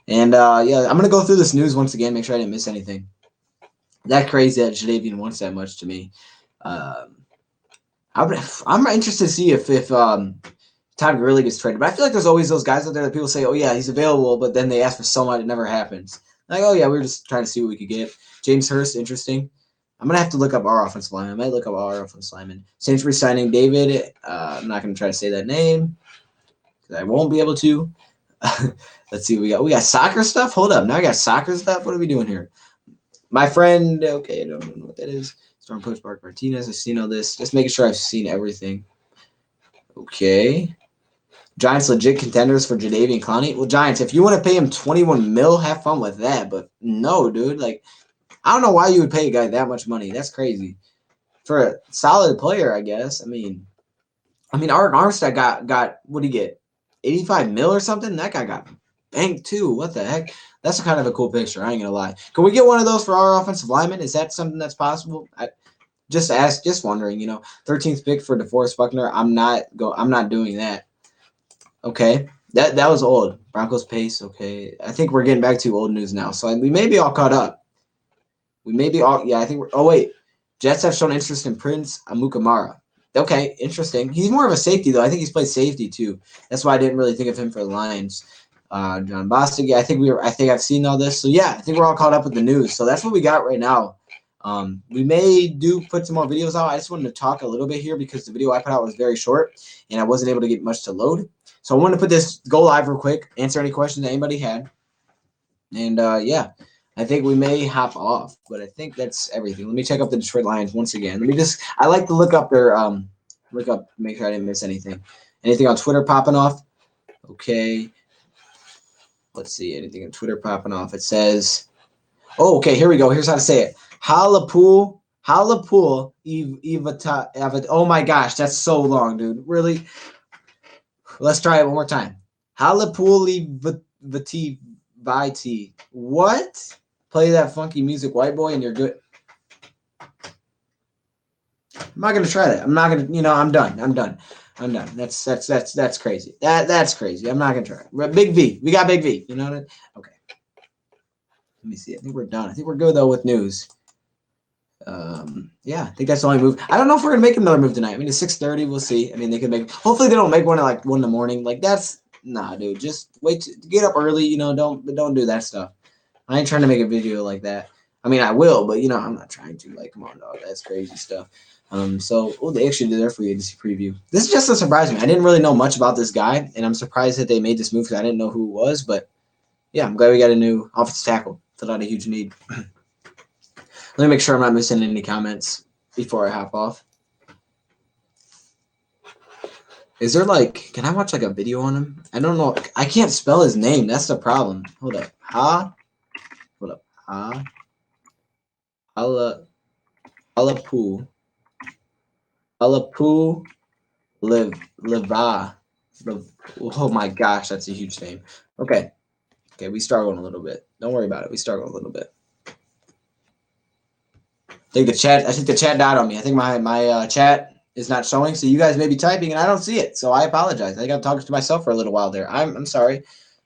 And, yeah, I'm going to go through this news once again, make sure I didn't miss anything. That crazy that Jadeveon wants that much to me. I'm interested to see if Todd Gurley gets traded. But I feel like there's always those guys out there that people say, oh, yeah, he's available, but then they ask for so much, it never happens. Like, oh, yeah, we were just trying to see what we could get. James Hurst, interesting. I'm going to have to look up our offensive lineman. I might look up our offensive lineman. Saints re-signing David. I'm not going to try to say that name because I won't be able to. Let's see what we got. We got soccer stuff? Hold up. Now I got soccer stuff? What are we doing here? My friend, okay, I don't know what that is. Storm Coach Mark Martinez. I've seen all this. Just making sure I've seen everything. Okay. Giants legit contenders for Jadeveon Clowney. Well, Giants, if you want to pay him $21 million, have fun with that. But no, dude. Like, I don't know why you would pay a guy that much money. That's crazy. For a solid player, I guess. I mean, Art Armstead got what did he get? $85 million or something? That guy got banked too. What the heck? That's kind of a cool picture. I ain't gonna lie. Can we get one of those for our offensive lineman? Is that something that's possible? Just wondering. 13th pick for DeForest Buckner. I'm not doing that. Okay, that was old. Broncos pace. Okay, I think we're getting back to old news now. So we may be all caught up. We may be all. Yeah, I think we're. Oh wait, Jets have shown interest in Prince Amukamara. Okay, interesting. He's more of a safety though. I think he's played safety too. That's why I didn't really think of him for the Lions. John Bostic. Yeah, I think I've seen all this. So yeah, I think we're all caught up with the news. So that's what we got right now. We may put some more videos out. I just wanted to talk a little bit here because the video I put out was very short and I wasn't able to get much to load. So I wanted to put this go live real quick, answer any questions that anybody had. And yeah, I think we may hop off, but I think that's everything. Let me check up the Detroit Lions once again. I like to look up their make sure I didn't miss anything. Anything on Twitter popping off? Okay. Let's see, anything on Twitter popping off. It says, oh, okay, here we go. Here's how to say it. Halapoulivaati. Oh my gosh, that's so long, dude. Really? Let's try it one more time. Halapoulivaati. What? Play that funky music, white boy, and you're good. I'm not gonna try that. I'm not gonna. I'm done. I'm done. That's crazy. That's crazy. I'm not gonna try. Big V. We got Big V. You know what I mean? Okay. Let me see. I think we're done. I think we're good though with news. Yeah, I think that's the only move. I don't know if we're gonna make another move tonight. I mean, it's 6:30. We'll see. I mean, they could make. Hopefully, they don't make one at like 1 in the morning. Like that's nah, dude. Just wait to get up early. Don't do that stuff. I ain't trying to make a video like that. I mean, I will, but I'm not trying to. Like, come on, dog. That's crazy stuff. They actually did their free agency preview. This is just a surprise to me. I didn't really know much about this guy, and I'm surprised that they made this move because I didn't know who it was. But yeah, I'm glad we got a new offensive tackle. Filled out a huge need. Let me make sure I'm not missing any comments before I hop off. Is there can I watch a video on him? I don't know. I can't spell his name. That's the problem. Hold up. Halapoulivaati. Oh my gosh, that's a huge name. Okay, we struggled a little bit. Don't worry about it. We struggled a little bit. I think the chat died on me. I think my chat is not showing, so you guys may be typing and I don't see it. So I apologize. I think I'm talking to myself for a little while there. I'm sorry.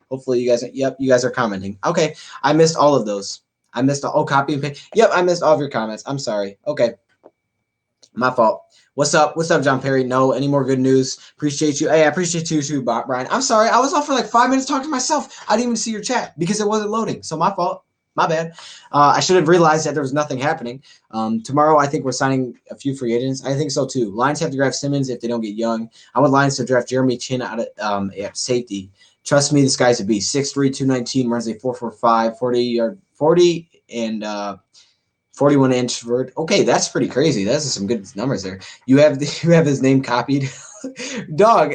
Hopefully you guys. Yep, you guys are commenting. Okay, I missed all of those. I missed copy and paste. Yep, I missed all of your comments. I'm sorry. Okay, my fault. What's up? What's up, John Perry? No, any more good news? Appreciate you. Hey, I appreciate you too, Brian. I'm sorry. I was off for like 5 minutes talking to myself. I didn't even see your chat because it wasn't loading. So my fault. My bad. I should have realized that there was nothing happening. Tomorrow, I think we're signing a few free agents. I think so too. Lions have to draft Simmons if they don't get young. I want Lions to draft Jeremy Chin out of at safety. Trust me, this guy's a beast. 6'3", 219, runs a 4.45, 40 and 41-inch vert. Okay, that's pretty crazy. Those are some good numbers there. You have his name copied. Dog,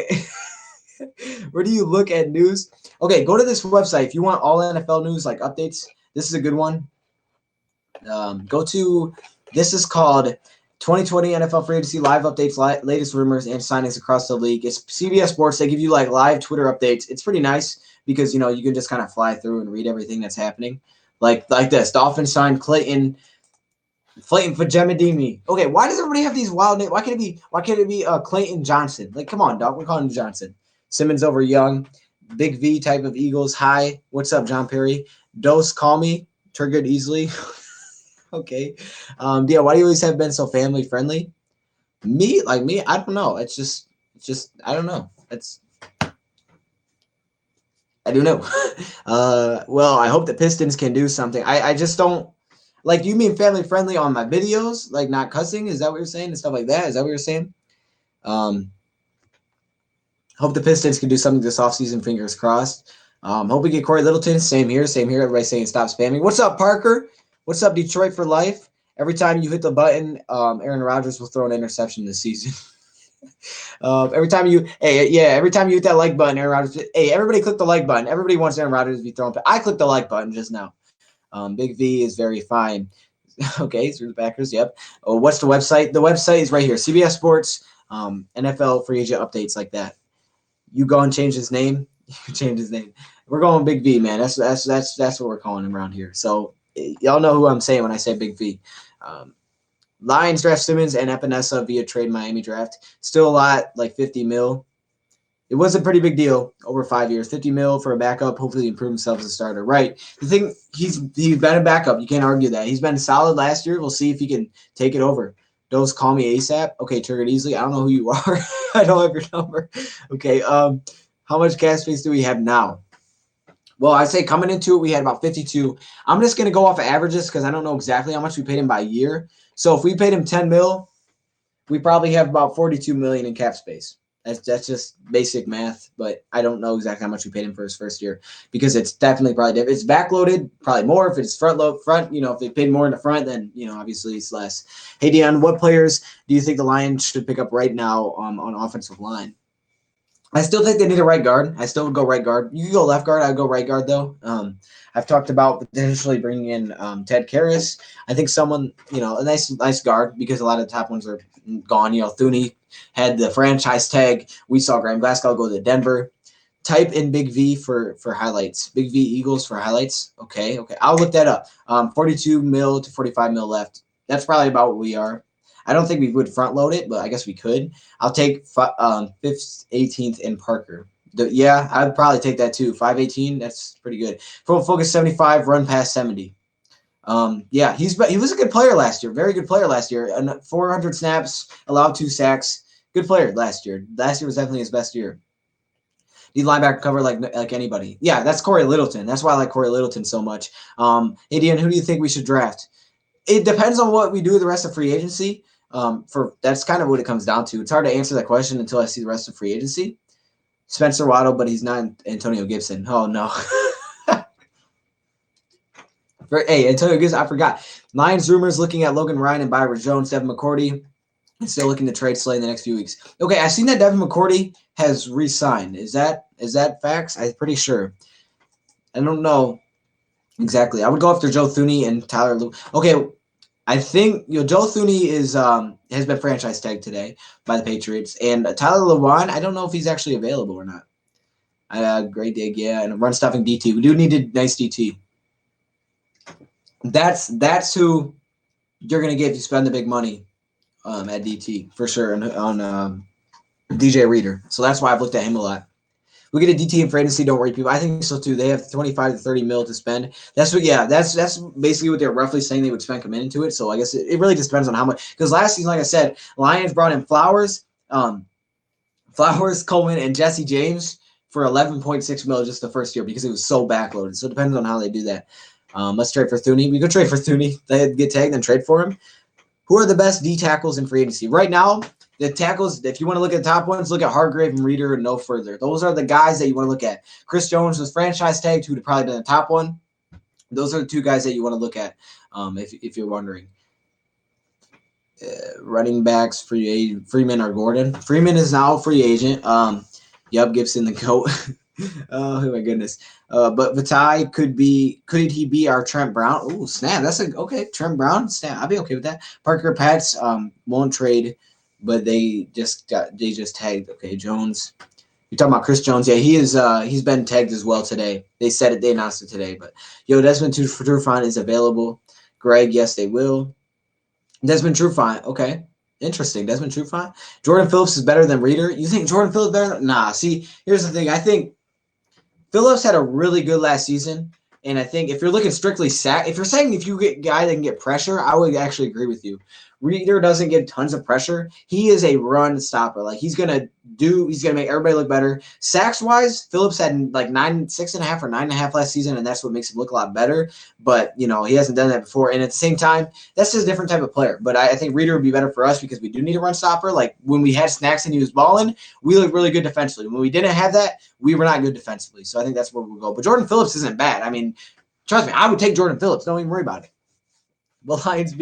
where do you look at news? Okay, go to this website. If you want all NFL news, like updates, this is a good one. This is called 2020 NFL Free Agency Live Updates, Latest Rumors, and Signings Across the League. It's CBS Sports. They give you like live Twitter updates. It's pretty nice because, you can just kind of fly through and read everything that's happening. Like this. Dolphins signed Clayton Fajemadimi. Okay, why does everybody have these wild names? Why can't it be Clayton Johnson? Like, come on, dog. We're calling him Johnson. Simmons over Young. Big V type of Eagles. Hi. What's up, John Perry? Dose, call me. Triggered easily. Okay. Yeah, why do you always have been so family friendly? Me? I don't know. It's just I don't know. I don't know. Well, I hope the Pistons can do something. I just don't. Like, you mean family friendly on my videos? Like, not cussing? Is that what you're saying? And stuff like that? Is that what you're saying? Hope the Pistons can do something this offseason. Fingers crossed. Hope we get Corey Littleton. Same here. Everybody's saying stop spamming. What's up, Parker? What's up, Detroit for life? Every time you hit the button, Aaron Rodgers will throw an interception this season. Every time you hit that like button, Aaron Rodgers. Hey, everybody click the like button. Everybody wants Aaron Rodgers to be thrown. I clicked the like button just now. Big V is very fine. Okay, through the Packers. Yep. Oh, what's the website? The website is right here. CBS Sports, NFL free agent updates like that. You go and change his name. You change his name. We're going Big V, man. That's what we're calling him around here. So y'all know who I'm saying when I say Big V. Lions draft Simmons and Epinesa via trade Miami draft. Still a lot, like 50 mil. It was a pretty big deal over 5 years. 50 mil for a backup. Hopefully improve himself as a starter. Right. The thing, he's been a backup. You can't argue that. He's been solid last year. We'll see if he can take it over. Those call me ASAP. Okay, triggered easily. I don't know who you are. I don't have your number. Okay. How much gas space do we have now? Well, I'd say coming into it, we had about 52. I'm just going to go off of averages because I don't know exactly how much we paid him by year. So if we paid him 10 mil, we probably have about 42 million in cap space. That's just basic math, but I don't know exactly how much we paid him for his first year because it's definitely probably different. If it's backloaded, probably more. If it's front, if they paid more in the front, then obviously it's less. Hey Dion, what players do you think the Lions should pick up right now on offensive line? I still think they need a right guard. I still would go right guard. You could go left guard. I'd go right guard though. I've talked about potentially bringing in Ted Karras. I think someone, a nice guard because a lot of the top ones are gone. Thuney had the franchise tag. We saw Graham Glasgow go to Denver. Type in Big V for highlights. Big V Eagles for highlights. Okay. I'll look that up. 42 mil to 45 mil left. That's probably about what we are. I don't think we would front load it, but I guess we could. I'll take 5th, 18th, and Parker. Yeah, I'd probably take that too. 518, that's pretty good. Full focus 75, run past 70. Yeah, he was a good player last year. Very good player last year. 400 snaps, allowed 2 sacks. Good player last year. Last year was definitely his best year. Need linebacker cover like anybody. Yeah, that's Corey Littleton. That's why I like Corey Littleton so much. Hey, Dion, who do you think we should draft? It depends on what we do with the rest of free agency. That's kind of what it comes down to. It's hard to answer that question until I see the rest of free agency. Spencer Waddle, but he's not Antonio Gibson. Oh no. Hey, Antonio Gibson, I forgot. Lions rumors looking at Logan Ryan and Byron Jones, Devin McCourty, and still looking to trade Slay in the next few weeks. Okay, I've seen that Devin McCourty has re-signed. Is that facts? I'm pretty sure. I don't know exactly. I would go after Joe Thuney and Tyler Lou. Okay, I think Joe Thuney has been franchise tagged today by the Patriots, and Tyler Lewan, I don't know if he's actually available or not. Great dig, yeah, and run stuffing DT. We do need a nice DT. That's who you're gonna get if you spend the big money at DT for sure, and on DJ Reader. So that's why I've looked at him a lot. We get a DT in free agency, don't worry, people. I think so too. They have 25 to 30 mil to spend. That's basically what they're roughly saying they would spend coming into it. So I guess it really just depends on how much. Because last season, like I said, Lions brought in Flowers, Coleman, and Jesse James for 11.6 mil just the first year because it was so backloaded. So it depends on how they do that. Let's trade for Thuney. We could trade for Thuney. They get tagged and trade for him. Who are the best D tackles in free agency right now? The tackles, if you want to look at the top ones, look at Hargrave and Reader and no further. Those are the guys that you want to look at. Chris Jones was franchise tagged, who would have probably been the top one. Those are the 2 guys that you want to look at if you're wondering. Running backs, Freeman or Gordon. Freeman is now a free agent. Gibson the GOAT. Oh my goodness. But Vitae could he be our Trent Brown? Oh, snap. That's okay. Trent Brown, snap. I'll be okay with that. Parker Pats won't trade. But they just tagged. Okay, Jones. You're talking about Chris Jones. Yeah, he's been tagged as well today. They said it. They announced it today. But Desmond Trufant is available. Greg, yes, they will. Desmond Trufant. Okay, interesting. Desmond Trufant. Jordan Phillips is better than Reader. You think Jordan Phillips better? Nah. See, here's the thing. I think Phillips had a really good last season. And I think if you're looking strictly sack, if you're saying if you get a guy that can get pressure, I would actually agree with you. Reader doesn't get tons of pressure. He is a run stopper. Like he's gonna make everybody look better. Sacks wise, Phillips had like 6.5 or 9.5 last season, and that's what makes him look a lot better. But he hasn't done that before. And at the same time, that's just a different type of player. But I think Reader would be better for us because we do need a run stopper. Like when we had Snacks and he was balling, we looked really good defensively. When we didn't have that, we were not good defensively. So I think that's where we'll go. But Jordan Phillips isn't bad. I mean, trust me, I would take Jordan Phillips. Don't even worry about it. Will Lions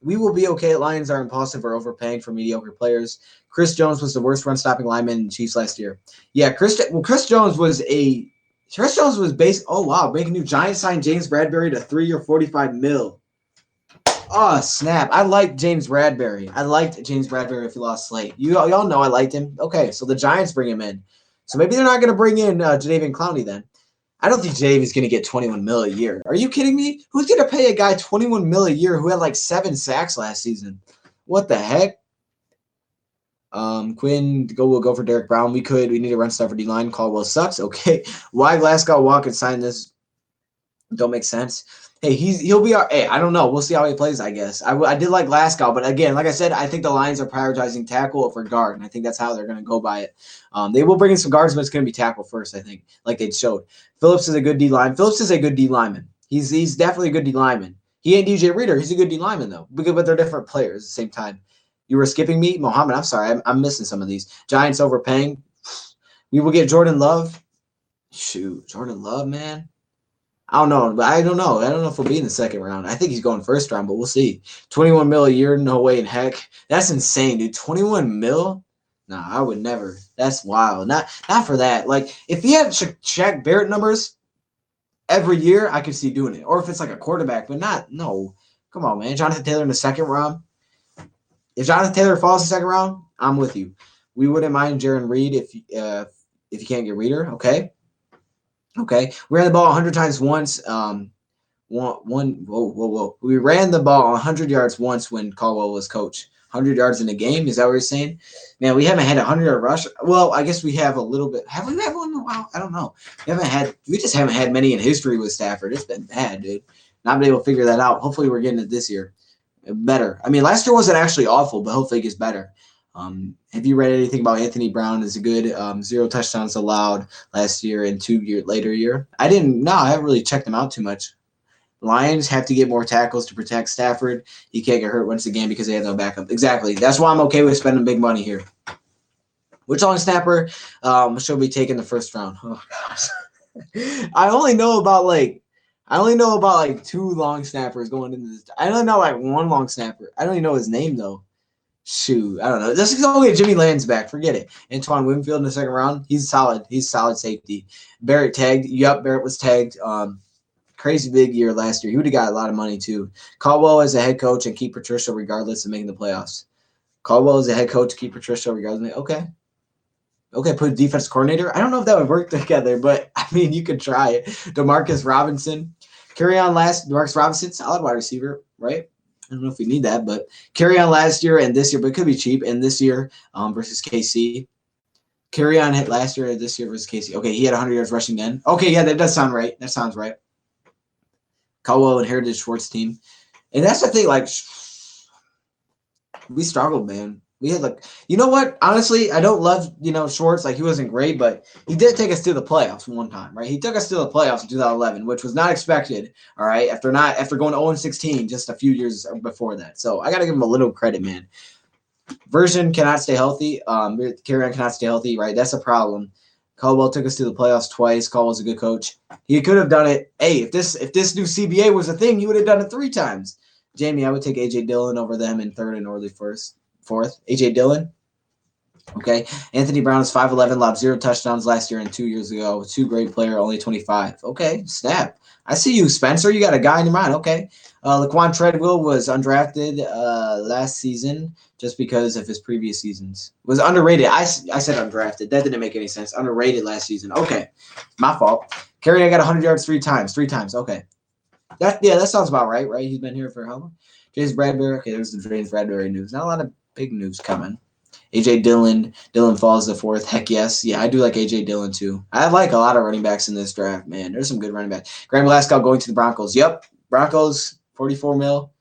we will be okay. Lions are impulsive or overpaying for mediocre players. Chris Jones was the worst run-stopping lineman in the Chiefs last year. Yeah, Chris Jones was based. Oh wow, breaking new. Giants signed James Bradbury to 3 or 45 mil. Oh snap! I liked James Bradbury. If he lost Slate. Y'all know I liked him. Okay, so the Giants bring him in. So maybe they're not going to bring in Jadeveon Clowney then. I don't think Dave is going to get 21 mil a year. Are you kidding me? Who's going to pay a guy 21 mil a year who had like 7 sacks last season? What the heck? Quinn, we'll go for Derek Brown. We need to run stuff for D-line. Caldwell sucks. Okay. Why Glasgow walk and sign this? Don't make sense. Hey, he'll be our. Hey, I don't know. We'll see how he plays. I guess I did like Glasgow, but again, like I said, I think the Lions are prioritizing tackle over guard, and I think that's how they're going to go by it. They will bring in some guards, but it's going to be tackle first. I think, like they showed. Phillips is a good D line. Phillips is a good D lineman. He's definitely a good D lineman. He ain't DJ Reader. He's a good D lineman though, but they're different players at the same time. You were skipping me, Mohammed. I'm sorry, I'm missing some of these. Giants overpaying. We will get Jordan Love. Shoot, Jordan Love, man. I don't know, but I don't know. I don't know if he'll be in the second round. I think he's going first round, but we'll see. 21 mil a year, no way in heck. That's insane, dude. 21 mil? Nah, I would never. That's wild. Not for that. Like, if he had Shaq Barrett numbers every year, I could see doing it. Or if it's like a quarterback, but not. No. Come on, man. Jonathan Taylor in the second round. If Jonathan Taylor falls in the second round, I'm with you. We wouldn't mind Jaron Reed if you can't get Reader. Okay. We ran the ball 100 times once. Whoa. We ran the ball 100 yards once when Caldwell was coach. 100 yards in a game. Is that what you're saying? Man, we haven't had a 100-yard rush. Well, I guess we have a little bit. Have we had one in a while? I don't know. We just haven't had many in history with Stafford. It's been bad, dude. Not been able to figure that out. Hopefully we're getting it this year. Better. I mean, last year wasn't actually awful, but hopefully it gets better. Have you read anything about Anthony Brown? Is a good 0 touchdowns allowed last year and 2 year later year? I haven't really checked them out too much. Lions have to get more tackles to protect Stafford. He can't get hurt once again because they have no backup. Exactly. That's why I'm okay with spending big money here. Which long snapper should be taken the first round? Oh gosh. I only know about like 2 long snappers going into this. I only know like 1 long snapper. I don't even know his name though. Shoot, I don't know. This is only Jimmy Land's back. Forget it. Antoine Winfield in the second round. He's solid. He's solid safety. Barrett tagged. Yep, Barrett was tagged. Crazy big year last year. He would have got a lot of money too. Caldwell as a head coach and keep Patricia regardless of making the playoffs. Caldwell as a head coach, keep Patricia regardless. Okay, put a defense coordinator. I don't know if that would work together, but I mean, you could try it. Demarcus Robinson. Demarcus Robinson, solid wide receiver, right? I don't know if we need that, but carry on last year and this year, but it could be cheap. And this year versus KC. Carry on hit last year and this year versus KC. Okay, he had 100 yards rushing then. Okay, yeah, that does sound right. That sounds right. Caldwell inherited Schwartz's team. And that's the thing, like, we struggled, man. We had, like, you know what? Honestly, I don't love, Schwartz. Like, he wasn't great, but he did take us to the playoffs one time, right? He took us to the playoffs in 2011, which was not expected, all right, after going 0-16 just a few years before that. So I got to give him a little credit, man. Version cannot stay healthy. Carry-on cannot stay healthy, right? That's a problem. Caldwell took us to the playoffs twice. Caldwell's a good coach. He could have done it. Hey, if this new CBA was a thing, he would have done it 3 times. Jamie, I would take A.J. Dillon over them in third and Orly fourth. A.J. Dillon. Okay. Anthony Brown is 5'11", lobbed 0 touchdowns last year and 2 years ago. 2 great player, only 25. Okay, snap. I see you, Spencer. You got a guy in your mind. Okay. Laquan Treadwell was undrafted last season just because of his previous seasons. Was underrated. I said undrafted. That didn't make any sense. Underrated last season. Okay. My fault. Kerry, I got 100 yards 3 times. 3 times. Okay. That sounds about right, right? He's been here for how long? James Bradbury. Okay, there's the James Bradbury news. Not a lot of big news coming. A.J. Dillon. Dillon falls to 4th. Heck yes. Yeah, I do like A.J. Dillon too. I like a lot of running backs in this draft, man. There's some good running backs. Graham Glasgow going to the Broncos. Yep. Broncos, 44 mil,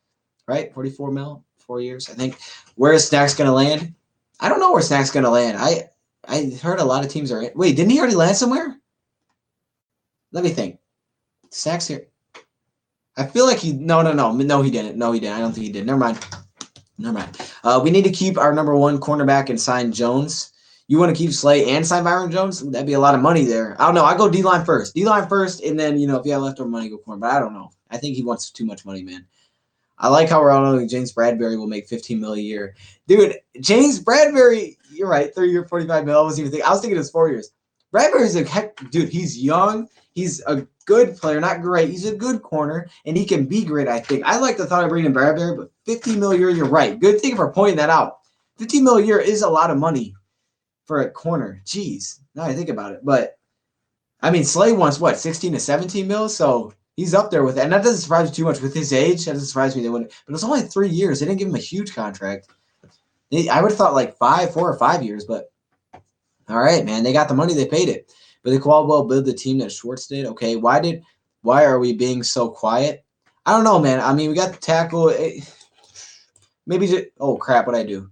right? 44 mil, 4 years, I think. Where is Snacks going to land? I don't know where Snacks going to land. I heard a lot of teams are in. Wait, didn't he already land somewhere? Let me think. Snacks here. I feel like he – no, he didn't. No, he didn't. I don't think he did. Never mind. We need to keep our number 1 cornerback and sign Jones. You want to keep Slay and sign Byron Jones? That'd be a lot of money there. I don't know. I go D-line first. D-line first, and then, if you have leftover money, go corner. But I don't know. I think he wants too much money, man. I like how we're all knowing James Bradbury will make $15 million a year. Dude, James Bradbury, you're right, 3-year, $45 million. I was thinking it was 4 years. Bradbury's dude, he's young. He's a good player, not great. He's a good corner, and he can be great, I think. I like the thought of bringing Bradbury, but $15 million a year, you're right. Good thing for pointing that out. $15 million a year is a lot of money for a corner. Jeez, now I think about it. But, I mean, Slay wants, 16 to 17 mil? So he's up there with that. And that doesn't surprise me too much with his age. That doesn't surprise me. They wouldn't. But it was only 3 years. They didn't give him a huge contract. I would have thought like 4 or 5 years, but all right, man. They got the money. They paid it. But the Caldwell build the team that Schwartz did. Okay, why are we being so quiet? I don't know, man. I mean, we got the tackle. Maybe just, oh crap, what'd I do?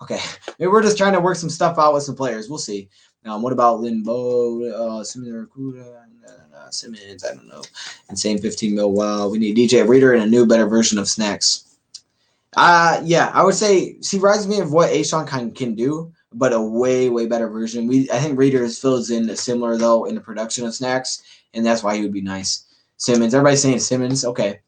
Okay, maybe we're just trying to work some stuff out with some players. We'll see. What about Limbo, Simmons, Simmons? I don't know. Insane 15 mil. Wow, we need DJ Reader and a new, better version of Snacks. Yeah, I would say she reminds me of what Ashawn can do, but a way, way better version. I think Reader fills in similar though in the production of Snacks, and that's why he would be nice. Simmons, everybody's saying Simmons. Okay.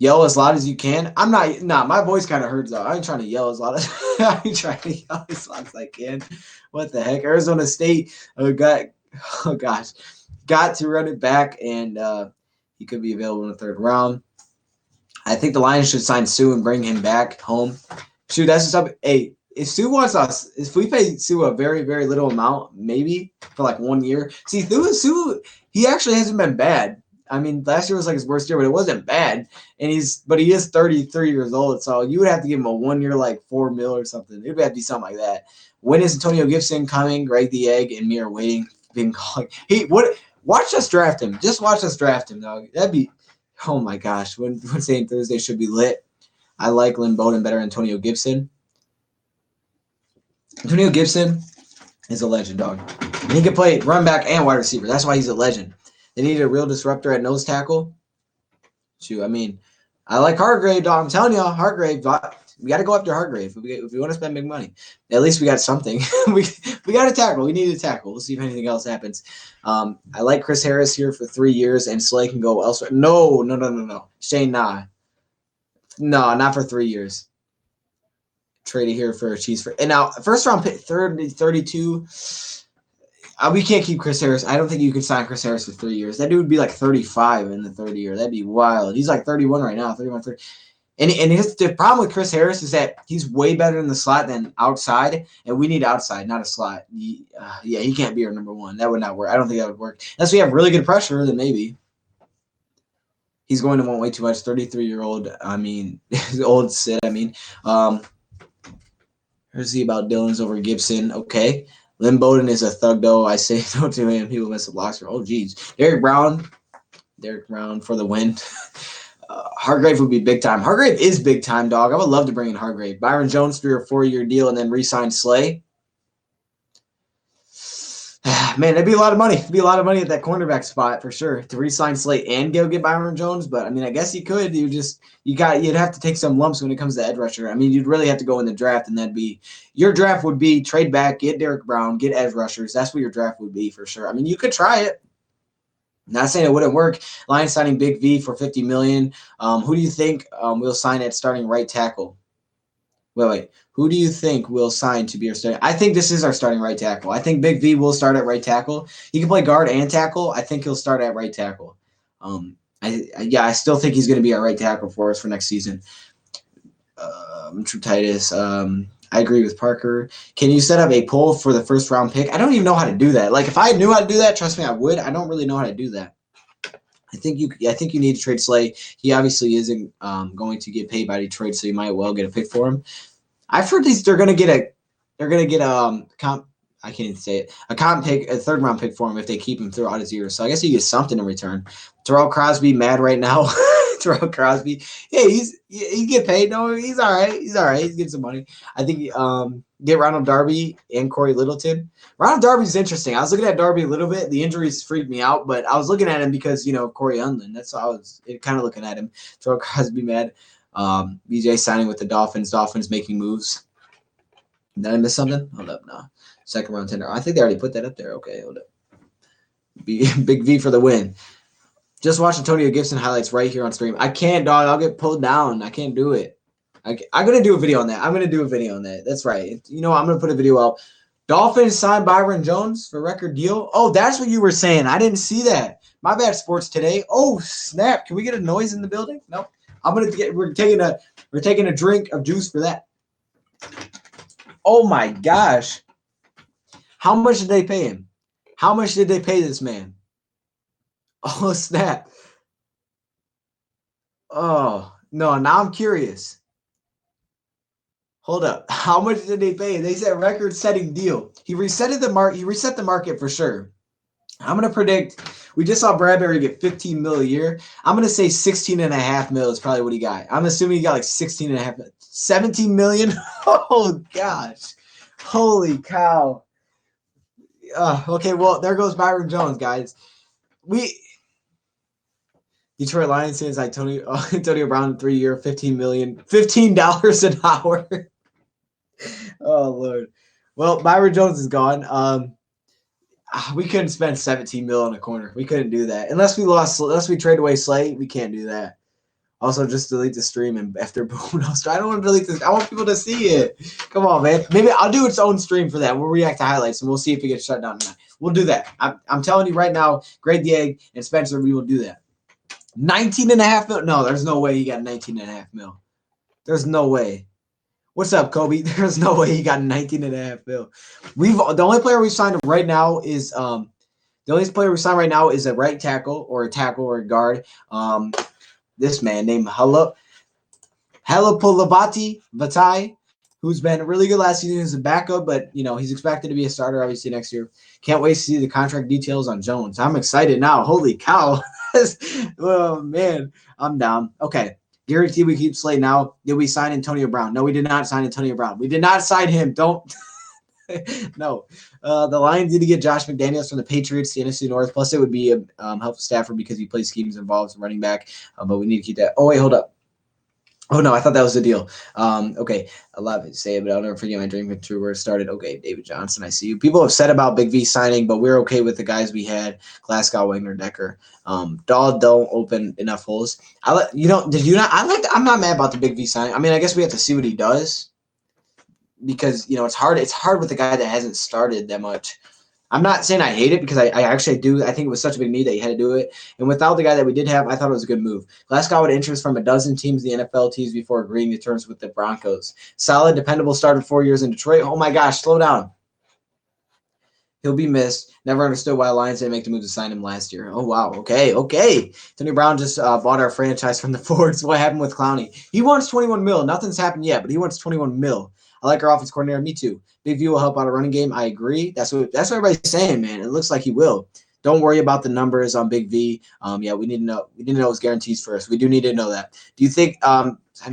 Yell as loud as you can. I'm not. Nah, my voice kind of hurts though. I ain't trying to yell as loud as I ain't trying to yell as loud as I can. What the heck? Arizona State got to run it back, and he could be available in the third round. I think the Lions should sign Sue and bring him back home. Shoot, that's just up. Hey, if Sue wants us, if we pay Sue a very, very little amount, maybe for like 1 year. See, Sue, he actually hasn't been bad. I mean, last year was like his worst year, but it wasn't bad. And he is 33 years old, so you would have to give him a 1 year, like $4 million or something. It would have to be something like that. When is Antonio Gibson coming? Greg the Egg and me are waiting. Being calling. Watch us draft him. Just watch us draft him, dog. That'd be, oh my gosh. Wednesday and Thursday should be lit. I like Lynn Bowden better than Antonio Gibson. Antonio Gibson is a legend, dog. And he can play run back and wide receiver. That's why he's a legend. They need a real disruptor at nose tackle. Shoot, I mean, I like Hargrave, dog. I'm telling you, Hargrave. We got to go after Hargrave if we want to spend big money. At least we got something. we got a tackle. We need a tackle. We'll see if anything else happens. I like Chris Harris here for 3 years, and Slay can go elsewhere. No. Shane, nah. No, not for 3 years. Traded here for a cheese for. And now, first round pick, 32. We can't keep Chris Harris. I don't think you can sign Chris Harris for 3 years. That dude would be like 35 in the third year. That'd be wild. He's like 31 right now, 31, 30. And the problem with Chris Harris is that he's way better in the slot than outside, and we need outside, not a slot. He can't be our number one. That would not work. I don't think that would work. Unless we have really good pressure, then maybe. He's going to want way too much. 33-year-old. I mean, old Sid. I mean, here's the about Dylan's over Gibson. Okay. Lynn Bowden is a thug, though. I say no to him. He will miss the blocks for. Oh, geez. Derek Brown for the win. Hargrave would be big time. Hargrave is big time, dog. I would love to bring in Hargrave. Byron Jones, 3 or 4 year deal, and then re-sign Slay. Man, that'd be a lot of money. It'd be a lot of money at that cornerback spot for sure to re-sign Slay and go get Byron Jones. But I mean, I guess you could. You'd have to take some lumps when it comes to edge rusher. I mean, you'd really have to go in the draft, and your draft would be trade back, get Derek Brown, get edge rushers. That's what your draft would be for sure. I mean, you could try it. Not saying it wouldn't work. Lions signing Big V for $50 million. Who do you think will sign at starting right tackle? Wait. Who do you think will sign to be our starting? I think this is our starting right tackle. I think Big V will start at right tackle. He can play guard and tackle. I think he'll start at right tackle. I still think he's going to be our right tackle for us for next season. True Titus. I agree with Parker. Can you set up a poll for the first round pick? I don't even know how to do that. Like, if I knew how to do that, trust me, I would. I don't really know how to do that. I think you need to trade Slay. He obviously isn't going to get paid by Detroit, so you might well get a pick for him. I've heard they're going to get a comp. I can't even say it. A comp pick, a third round pick for him if they keep him throughout his year. So I guess he gets something in return. Terrell Crosby mad right now. Terrell Crosby. Hey, he get paid. No, he's all right. He's getting some money. I think get Ronald Darby and Corey Littleton. Ronald Darby's interesting. I was looking at Darby a little bit. The injuries freaked me out, but I was looking at him because Corey Unlin. That's why I was kind of looking at him. Terrell Crosby mad. BJ signing with the Dolphins. Dolphins making moves. Did I miss something? Hold up, no. Second round tender. I think they already put that up there. Okay, hold up. Big V for the win. Just watch Antonio Gibson highlights right here on stream. I can't, dog. I'll get pulled down. I can't do it. I'm going to do a video on that. That's right. I'm going to put a video out. Dolphins signed Byron Jones for record deal. Oh, that's what you were saying. I didn't see that. My bad, Sports Today. Oh, snap. Can we get a noise in the building? No. We're taking a drink of juice for that. Oh, my gosh. How much did they pay him? How much did they pay this man? Oh, snap. Oh, no. Now I'm curious. Hold up. How much did they pay? They said record-setting deal. He reset the market for sure. I'm going to predict We just saw Bradbury get 15 mil a year. I'm going to say 16.5 mil is probably what he got. I'm assuming he got like 16.5, 17 million. Oh, gosh. Holy cow. Okay, well, there goes Byron Jones, guys. Detroit Lions fans, Antonio Brown, 3-year, $15 million, $15 an hour. Oh, Lord. Well, Byron Jones is gone. We couldn't spend 17 mil on a corner. We couldn't do that. Unless we trade away Slay, we can't do that. Also, just delete the stream and after boom. I don't want to delete this. I want people to see it. Come on, man. Maybe I'll do its own stream for that. We'll react to highlights and we'll see if it gets shut down tonight. We'll do that. I'm telling you right now, Greg Dieg and Spencer, we will do that. 19.5 mil? No, there's no way he got 19.5 mil. There's no way. What's up, Kobe? There's no way he got 19.5 mil. The only player we've signed right now is a right tackle or a guard. This man named Halapoulivaati, who's been really good last season as a backup, but he's expected to be a starter obviously next year. Can't wait to see the contract details on Jones. I'm excited now. Holy cow. Oh man, I'm down. Okay. Guarantee we keep Slay now. Did we sign Antonio Brown? No, we did not sign Antonio Brown. We did not sign him. Don't. No. The Lions need to get Josh McDaniels from the Patriots to NFC North. Plus, it would be a helpful Stafford because he plays schemes involved running back. But we need to keep that. Oh, wait, hold up. Oh, no, I thought that was the deal. Okay, I love it. Say it, but I'll never forget my dream come true where it started. Okay, David Johnson, I see you. People have said about Big V signing, but we're okay with the guys we had, Glasgow, Wagner, Decker. Dahl don't open enough holes. I'm not mad about the Big V signing. I mean, I guess we have to see what he does because, it's hard. It's hard with a guy that hasn't started that much. I'm not saying I hate it because I actually do. I think it was such a big need that he had to do it. And without the guy that we did have, I thought it was a good move. Glasgow had interest from a dozen teams, the NFL teams, before agreeing to terms with the Broncos. Solid, dependable, started 4 years in Detroit. Oh, my gosh, slow down. He'll be missed. Never understood why Lions didn't make the move to sign him last year. Oh, wow. Okay. Tony Brown just bought our franchise from the Fords. What happened with Clowney? He wants 21 mil. Nothing's happened yet, but he wants 21 mil. I like our offense coordinator. Me too. Big V will help out a running game. I agree. That's what everybody's saying, man. It looks like he will. Don't worry about the numbers on Big V. Yeah, we need to know. We need to know his guarantees first. We do need to know that. Do you think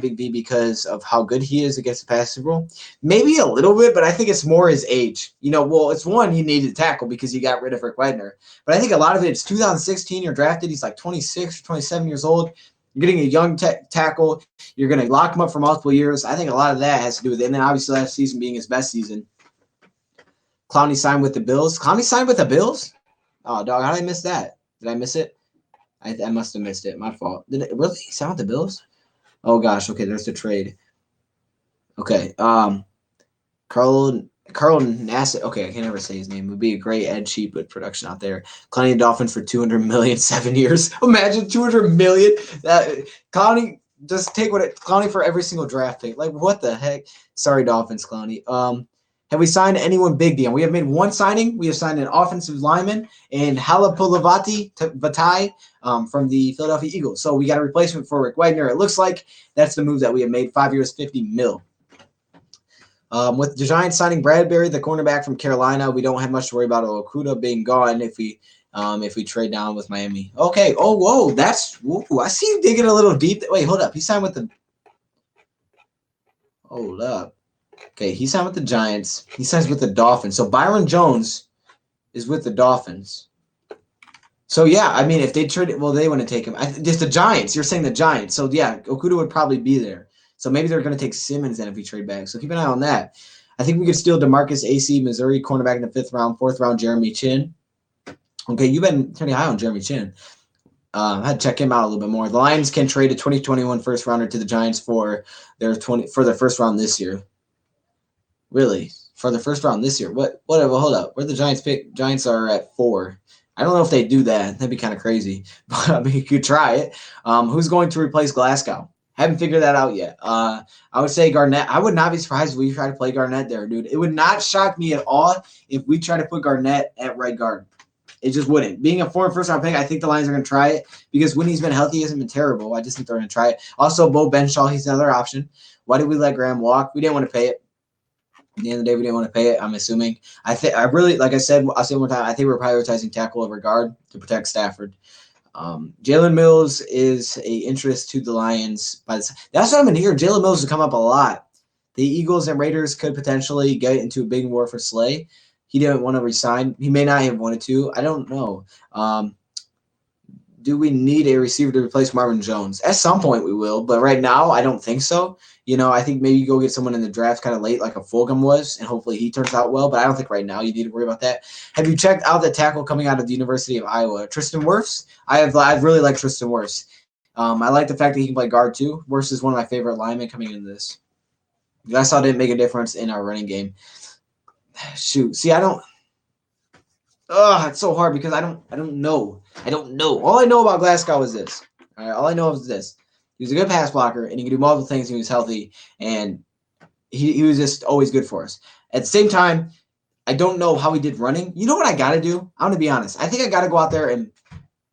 Big V because of how good he is against the passing rule? Maybe a little bit, but I think it's more his age. It's one you needed to tackle because you got rid of Rick Wagner. But I think a lot of it's 2016. You're drafted. He's like 26 or 27 years old. You're getting a young tackle. You're going to lock him up for multiple years. I think a lot of that has to do with it. And then obviously last season being his best season. Clowney signed with the Bills. Clowney signed with the Bills? Oh, dog, how did I miss that? Did I miss it? I must have missed it. My fault. Did it really sign with the Bills? Oh, gosh. Okay, there's the trade. Okay. Carl Nassib. Okay, I can never say his name. It would be a great Ed Sheep with production out there. Clowney and Dolphins for $200 million, 7 years. Imagine $200 million. Clowney, just take Clowney for every single draft pick. Like, what the heck? Sorry, Dolphins, Clowney. Have we signed anyone big, Dion? We have made one signing. We have signed an offensive lineman and Halapoulivaati from the Philadelphia Eagles. So we got a replacement for Rick Wagner. It looks like that's the move that we have made. 5 years, $50 million. With the Giants signing Bradbury, the cornerback from Carolina, we don't have much to worry about Okuda being gone if we trade down with Miami. Okay. Oh, whoa. I see you digging a little deep. Wait, hold up. He signed with the – hold up. Okay, he signed with the Giants. He signs with the Dolphins. So Byron Jones is with the Dolphins. So, yeah, I mean, if they trade – well, they want to take him. Just the Giants. You're saying the Giants. So, yeah, Okuda would probably be there. So maybe they're going to take Simmons then if we trade back. So keep an eye on that. I think we could steal DeMarcus AC, Missouri, cornerback in the 5th round, 4th round, Jeremy Chin. Okay, you've been pretty high on Jeremy Chin. I had to check him out a little bit more. The Lions can trade a 2021 first rounder to the Giants for their first round this year. Really? For the first round this year? Whatever, hold up. Where the Giants pick? Giants are at 4. I don't know if they do that. That'd be kind of crazy. But I mean, you could try it. Who's going to replace Glasgow? Haven't figured that out yet. I would say Garnett. I would not be surprised if we try to play Garnett there, dude. It would not shock me at all if we try to put Garnett at right guard. It just wouldn't. Being a 4th first round pick, I think the Lions are going to try it because when he's been healthy, he hasn't been terrible. I just think they're going to try it. Also, Bo Benshaw, he's another option. Why did we let Graham walk? We didn't want to pay it. At the end of the day, we didn't want to pay it. I'm assuming. I really, like I said, I'll say one more time. I think we're prioritizing tackle over guard to protect Stafford. Jalen Mills is a interest to the Lions. That's what I'm going to hear. Jalen Mills will come up a lot. The Eagles and Raiders could potentially get into a big war for Slay. He didn't want to resign. He may not have wanted to. I don't know. Do we need a receiver to replace Marvin Jones? At some point we will, but right now I don't think so. I think maybe you go get someone in the draft kind of late like a Fulgham was, and hopefully he turns out well, but I don't think right now you need to worry about that. Have you checked out the tackle coming out of the University of Iowa, Tristan Wirfs? I've really liked Tristan Wirfs. I like the fact that he can play guard too. Wirfs is one of my favorite linemen coming into this. I saw it didn't make a difference in our running game. Shoot. See, I don't. It's so hard because I don't know. All I know about Glasgow is this. All right, all I know is this. He was a good pass blocker, and he could do multiple things. And he was healthy, and he was just always good for us. At the same time, I don't know how he did running. You know what I got to do? I'm going to be honest. I think I got to go out there and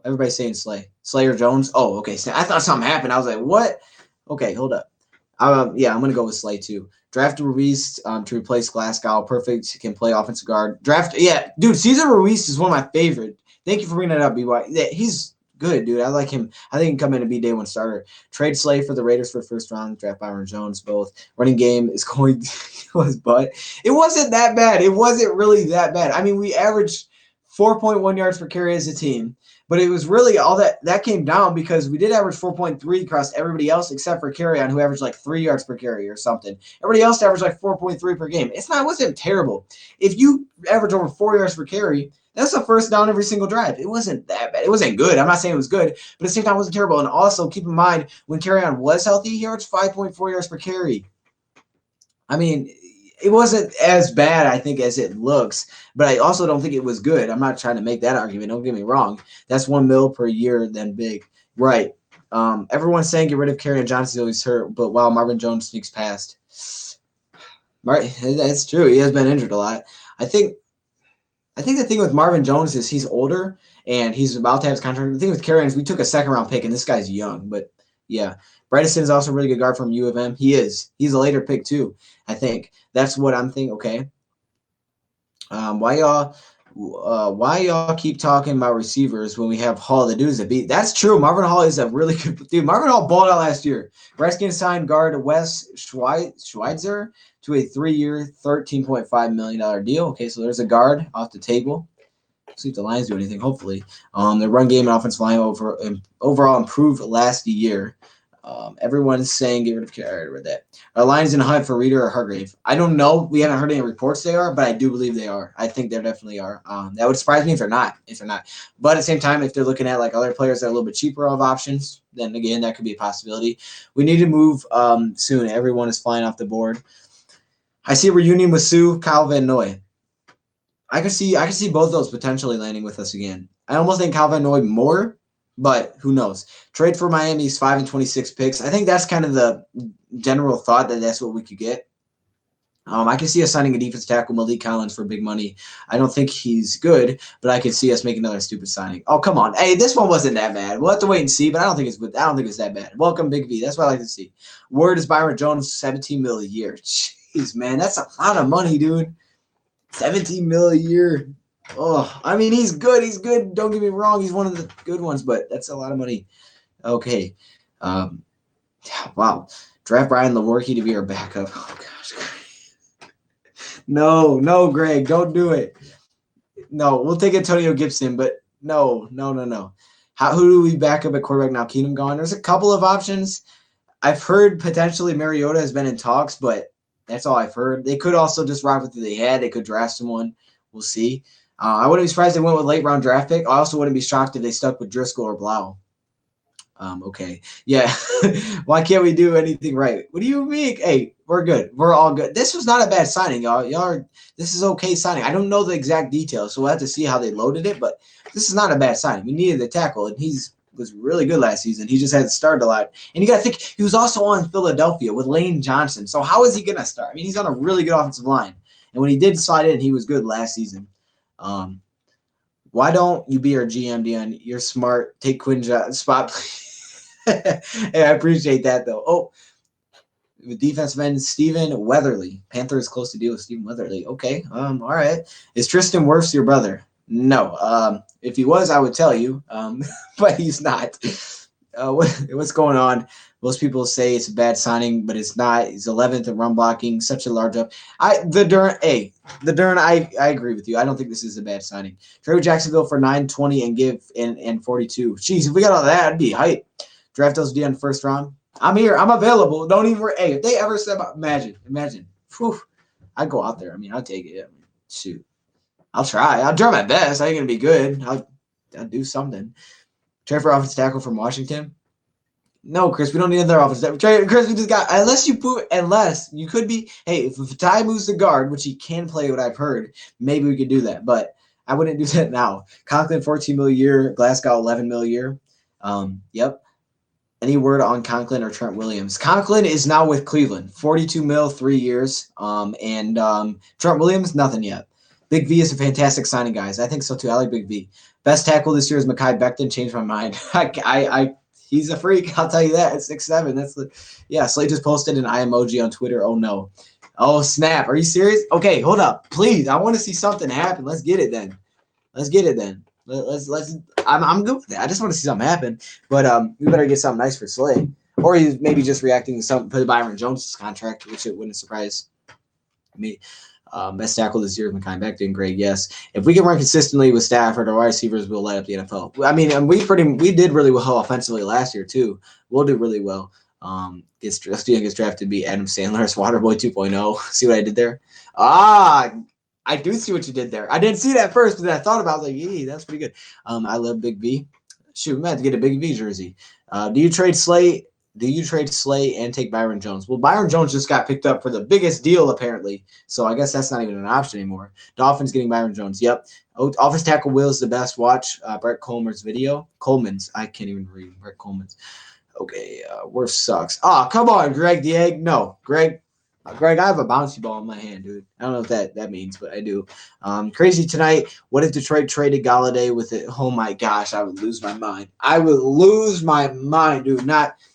everybody's saying Slayer Jones. Oh, okay. So I thought something happened. I was like, what? Okay, hold up. Yeah, I'm going to go with Slay too. Draft Ruiz to replace Glasgow. Perfect. Can play offensive guard. Yeah, dude, Cesar Ruiz is one of my favorite. Thank you for bringing that up, BY. Yeah, he's good, dude. I like him. I think he can come in and be day one starter. Trade Slay for the Raiders for first round. Draft Byron Jones. Both. Running game is going his butt. It wasn't that bad. It wasn't really that bad. I mean, we averaged 4.1 yards per carry as a team. But it was really all that came down because we did average 4.3 across everybody else except for Carryon, who averaged like 3 yards per carry or something. Everybody else averaged like 4.3 per game. It wasn't terrible. If you average over 4 yards per carry, that's a first down every single drive. It wasn't that bad. It wasn't good. I'm not saying it was good, but at the same time, it wasn't terrible. And also keep in mind, when Carryon was healthy, he averaged 5.4 yards per carry. I mean, it wasn't as bad, I think, as it looks, but I also don't think it was good. I'm not trying to make that argument. Don't get me wrong. That's $1 million per year, then big. Right. Everyone's saying get rid of Kerryon Johnson till he's hurt, but while Marvin Jones sneaks past. Right, that's true. He has been injured a lot. I think the thing with Marvin Jones is he's older and he's about to have his contract. The thing with Kerryon is we took a second-round pick, and this guy's young, but yeah. Bredesen is also a really good guard from U of M. He is. He's a later pick too, I think. That's what I'm thinking. Okay. Why y'all keep talking about receivers when we have Hall? The dude's a beat. That's true. Marvin Hall is a really good dude. Marvin Hall balled out last year. Redskins signed guard Wes Schweitzer to a 3-year, $13.5 million deal. Okay, so there's a guard off the table. See if the Lions do anything, hopefully. Their run game and offensive line overall improved last year. Everyone's saying get rid of Carryon. I read that. Are Lions in a hunt for Reader or Hargrave? I don't know. We haven't heard any reports they are, but I do believe they are. I think they definitely are. That would surprise me if they're not. But at the same time, if they're looking at like other players that are a little bit cheaper of options, then again, that could be a possibility. We need to move soon. Everyone is flying off the board. I see a reunion with Sue, Kyle Van Noy. I can see both those potentially landing with us again. I almost think Kyle Van Noy more, but who knows? Trade for Miami's 5 and 26 picks. I think that's kind of the general thought that that's what we could get. I can see us signing a defensive tackle, Malik Collins, for big money. I don't think he's good, but I can see us making another stupid signing. Oh, come on. Hey, this one wasn't that bad. We'll have to wait and see, but I don't think it's that bad. Welcome, Big V. That's what I like to see. Word is Byron Jones, $17 million a year. Jeez, man, that's a lot of money, dude. $17 million a year. Oh, I mean, he's good. He's good. Don't get me wrong. He's one of the good ones, but that's a lot of money. Okay. Wow. Draft Brian Lewerke to be our backup. Oh, gosh. No, Greg. Don't do it. No, we'll take Antonio Gibson, but no. Who do we back up at quarterback now? Keenum gone? There's a couple of options. I've heard potentially Mariota has been in talks, but that's all I've heard. They could also just rock with who they had. They could draft someone. We'll see. I wouldn't be surprised if they went with late round draft pick. I also wouldn't be shocked if they stuck with Driscoll or Blau. Okay. Yeah. Why can't we do anything right? What do you mean? Hey, we're good. We're all good. This was not a bad signing, y'all. This is okay signing. I don't know the exact details, so we'll have to see how they loaded it, but this is not a bad signing. We needed the tackle, and was really good last season. He just had to start a lot. And you got to think, he was also on Philadelphia with Lane Johnson. So how is he going to start? I mean, he's on a really good offensive line. And when he did slide in, he was good last season. Why don't you be our GM, Dion? You're smart. Take Quinn's spot. Hey, I appreciate that, though. Oh, With defensive end Stephen Weatherly. Panthers close to deal with Stephen Weatherly. Okay. All right. Is Tristan Wirfs your brother? No. If he was, I would tell you. But he's not. What's going on? Most people say it's a bad signing, but it's not. He's 11th in run blocking, such a large up. The Dern. I agree with you. I don't think this is a bad signing. Trade with Jacksonville for 920 and give and 42. Jeez, if we got all that, I'd be hype. Draft DoseOfDion first round. I'm here. I'm available. Don't even. Hey, if they ever said, imagine. Whew, I'd go out there. I mean, I'll take it. Shoot, I'll try. I'll try my best. I ain't gonna be good. I'll do something. Trade for offensive tackle from Washington. No, Chris, we don't need another offensive tackle. Chris, we just got unless you could be. Hey, if Ty moves to guard, which he can play, what I've heard, maybe we could do that. But I wouldn't do that now. Conklin, 14 mil a year. Glasgow, 11 mil a year. Yep. Any word on Conklin or Trent Williams? Conklin is now with Cleveland, 42 mil, 3 years. And Trent Williams, nothing yet. Big V is a fantastic signing, guys. I think so too. I like Big V. Best tackle this year is Mekhi Becton. Changed my mind. He's a freak. I'll tell you that. It's 6'7". Slade just posted an eye emoji on Twitter. Oh no. Oh snap. Are you serious? Okay, hold up, please. I want to see something happen. Let's get it then. Let's. I'm good with that. I just want to see something happen. But we better get something nice for Slade, or he's maybe just reacting to something for Byron Jones' contract, which it wouldn't surprise me. Best tackle this year is Mekhi Becton. Great, yes. If we can run consistently with Stafford, our wide receivers will light up the NFL. I mean, and we did really well offensively last year too. We'll do really well. Gets drafted to be Adam Sandler's Waterboy 2.0. See what I did there? I do see what you did there. I didn't see that first, but then I thought about it. I was like, yeah, that's pretty good. I love Big V. Shoot, we might have to get a Big V jersey. Do you trade Slay and take Byron Jones? Well, Byron Jones just got picked up for the biggest deal, apparently. So I guess that's not even an option anymore. Dolphins getting Byron Jones. Yep. Offense tackle Will is the best. Watch Brett Coleman's video. Coleman's. I can't even read Brett Coleman's. Okay, Wirfs sucks. Oh, come on, Greg the Egg. No, Greg, I have a bouncy ball in my hand, dude. I don't know what that means, but I do. Crazy tonight. What if Detroit traded Galladay with it? Oh my gosh, I would lose my mind. I would lose my mind, dude.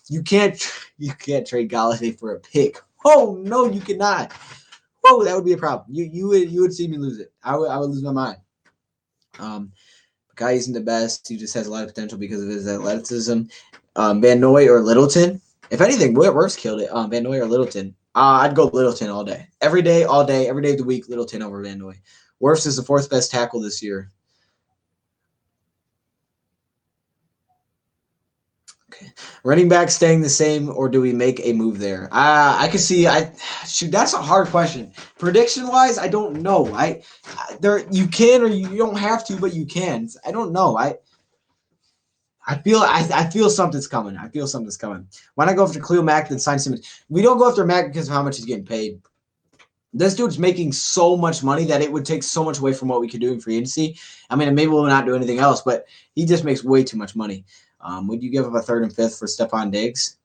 You can't trade Galladay for a pick. Oh no, you cannot. Whoa, that would be a problem. You would see me lose it. I would lose my mind. Guy isn't the best. He just has a lot of potential because of his athleticism. Van Noy or Littleton. If anything, Wirfs killed it. Van Noy or Littleton. I'd go Littleton all day. Every day, all day, every day of the week, Littleton over Van Noy. Wirfs is the 4th best tackle this year. Okay. Running back staying the same, or do we make a move there? I could see. That's a hard question. Prediction-wise, I don't know. You can or you don't have to, but you can. I don't know. I feel something's coming. Why not go after Khalil Mack then sign Simmons? We don't go after Mack because of how much he's getting paid. This dude's making so much money that it would take so much away from what we could do in free agency. I mean, maybe we'll not do anything else, but he just makes way too much money. Would you give up a 3rd and 5th for Stephon Diggs?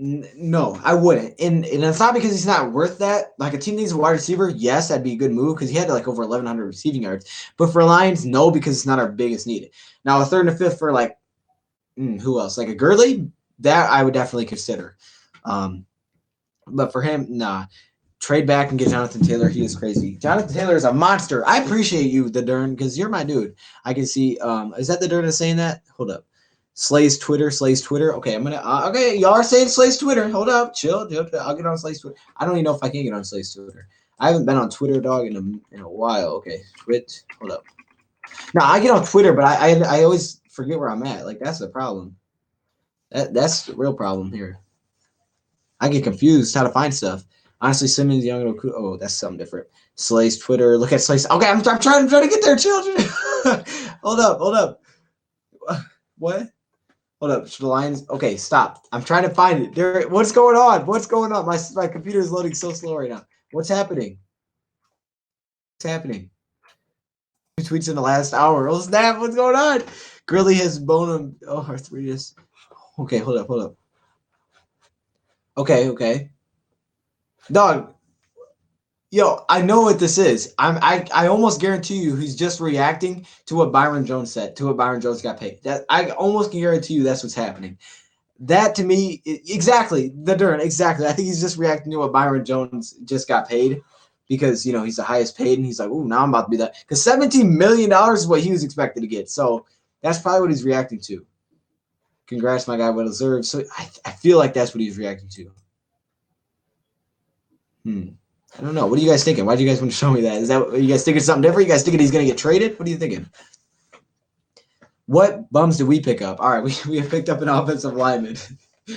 No, I wouldn't. And it's not because he's not worth that. Like, a team needs a wide receiver, yes, that'd be a good move because he had like over 1,100 receiving yards. But for Lions, no, because it's not our biggest need. Now, a 3rd and a 5th for like, who else? Like a Gurley, that I would definitely consider. But for him, nah. Trade back and get Jonathan Taylor. He is crazy. Jonathan Taylor is a monster. I appreciate you, the Dern, because you're my dude. I can see. Is that the Dern that's saying that? Hold up. Slay's Twitter. Okay, I'm gonna. Okay, y'all are saying Slay's Twitter. Hold up, chill. I'll get on Slay's Twitter. I don't even know if I can get on Slay's Twitter. I haven't been on Twitter, dog, in a while. Okay, Twitch. Hold up. No, I get on Twitter, but I always forget where I'm at. Like, that's the problem. That's the real problem here. I get confused how to find stuff. Honestly, Simmons, Young, oh, that's something different. Slay's Twitter. Look at Slay's. Okay, I'm trying to get there, children. Hold up. What? Hold up. The Lions. Okay, stop. I'm trying to find it. There. What's going on? My computer is loading so slow right now. What's happening? 2 tweets in the last hour. Oh snap! What's going on? Grilly has bone. Arthritis. Okay, hold up. Okay. Dog. Yo, I know what this is. I almost guarantee you he's just reacting to what Byron Jones said, to what Byron Jones got paid. That I almost can guarantee you that's what's happening. That to me, exactly the Dern, exactly. I think he's just reacting to what Byron Jones just got paid because he's the highest paid, and he's like, "Ooh, now I'm about to be that." Because $17 million is what he was expected to get, so that's probably what he's reacting to. Congrats, my guy, well deserved. So I feel like that's what he's reacting to. I don't know. What are you guys thinking? Why do you guys want to show me that? Is that are you guys thinking something different? You guys thinking he's gonna get traded? What are you thinking? What bums did we pick up? All right, we have picked up an offensive lineman.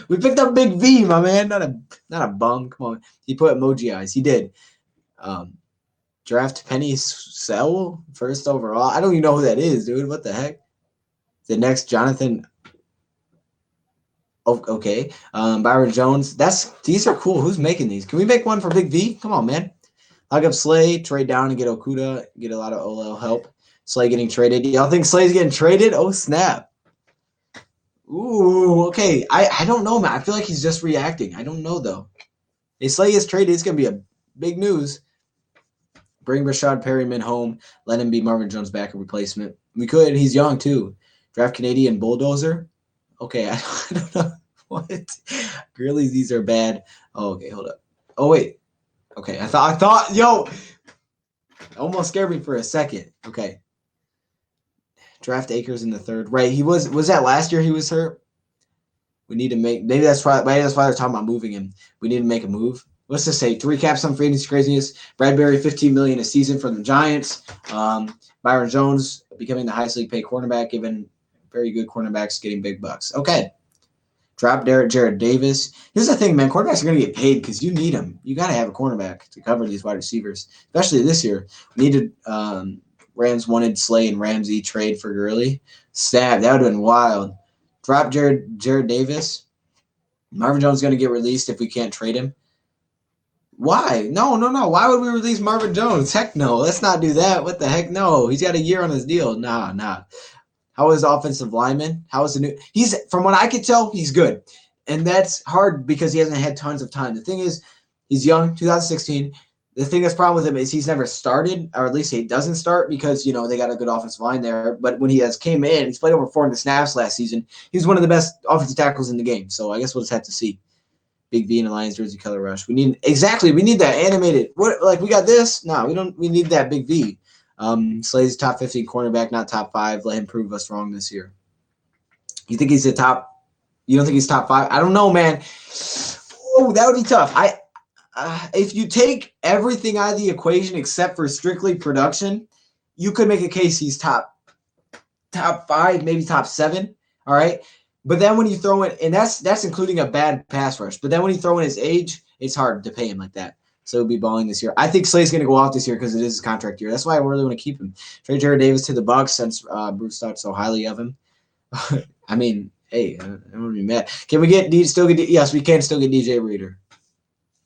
We picked up Big V, my man. Not a bum. Come on. He put emoji eyes. He did. Draft Penny Sell first overall. I don't even know who that is, dude. What the heck? The next Jonathan. Oh, okay. Byron Jones. These are cool. Who's making these? Can we make one for Big V? Come on, man. Hug up Slay, trade down and get Okuda, get a lot of OL help. Slay getting traded. Y'all think Slay's getting traded? Oh, snap. Ooh, okay. I don't know, man. I feel like he's just reacting. I don't know, though. If Slay is traded, it's going to be a big news. Bring Rashad Perryman home. Let him be Marvin Jones' backup replacement. We could. He's young, too. Draft Canadian Bulldozer. Okay, I don't know. What? Really, these are bad. Oh, okay, hold up. Oh, wait. Okay, I thought, yo, almost scared me for a second. Okay. Draft Akers in the third. Right, he was that last year he was hurt? We need to maybe that's why they're talking about moving him. We need to make a move. Let's just say to recap some free agency craziness. Bradbury, $15 million a season from the Giants. Byron Jones becoming the highest league paid cornerback, given very good cornerbacks getting big bucks. Okay. Drop Jared Davis. Here's the thing, man. Quarterbacks are going to get paid because you need them. You got to have a cornerback to cover these wide receivers, especially this year. We needed Rams wanted Slay and Ramsey trade for Gurley. Stab. That would have been wild. Drop Jared Davis. Marvin Jones is going to get released if we can't trade him. Why? No. Why would we release Marvin Jones? Heck no. Let's not do that. What the heck? No. He's got a year on his deal. Nah. How is offensive lineman? How is the new? He's from what I could tell, he's good, and that's hard because he hasn't had tons of time. The thing is, he's young, 2016. The thing that's problem with him is he's never started, or at least he doesn't start because they got a good offensive line there. But when he came in, he's played over 400 snaps last season. He's one of the best offensive tackles in the game. So I guess we'll just have to see. Big V in a Lions jersey color rush. We need that animated. We got this? No, we don't. We need that Big V. Slay's top 15 cornerback, not top 5. Let him prove us wrong this year. You think he's the top? You don't think he's top 5? I don't know, man. Oh, that would be tough. If you take everything out of the equation except for strictly production, you could make a case he's top 5, maybe top 7. All right. But then when you throw in, and that's including a bad pass rush. But then when you throw in his age, it's hard to pay him like that. So he'll be balling this year. I think Slay's going to go off this year because it is his contract year. That's why I really want to keep him. Trade Jared Davis to the Bucs since Bruce thought so highly of him. I mean, hey, I don't want to be mad. Can we still get? Yes, we can still get DJ Reader.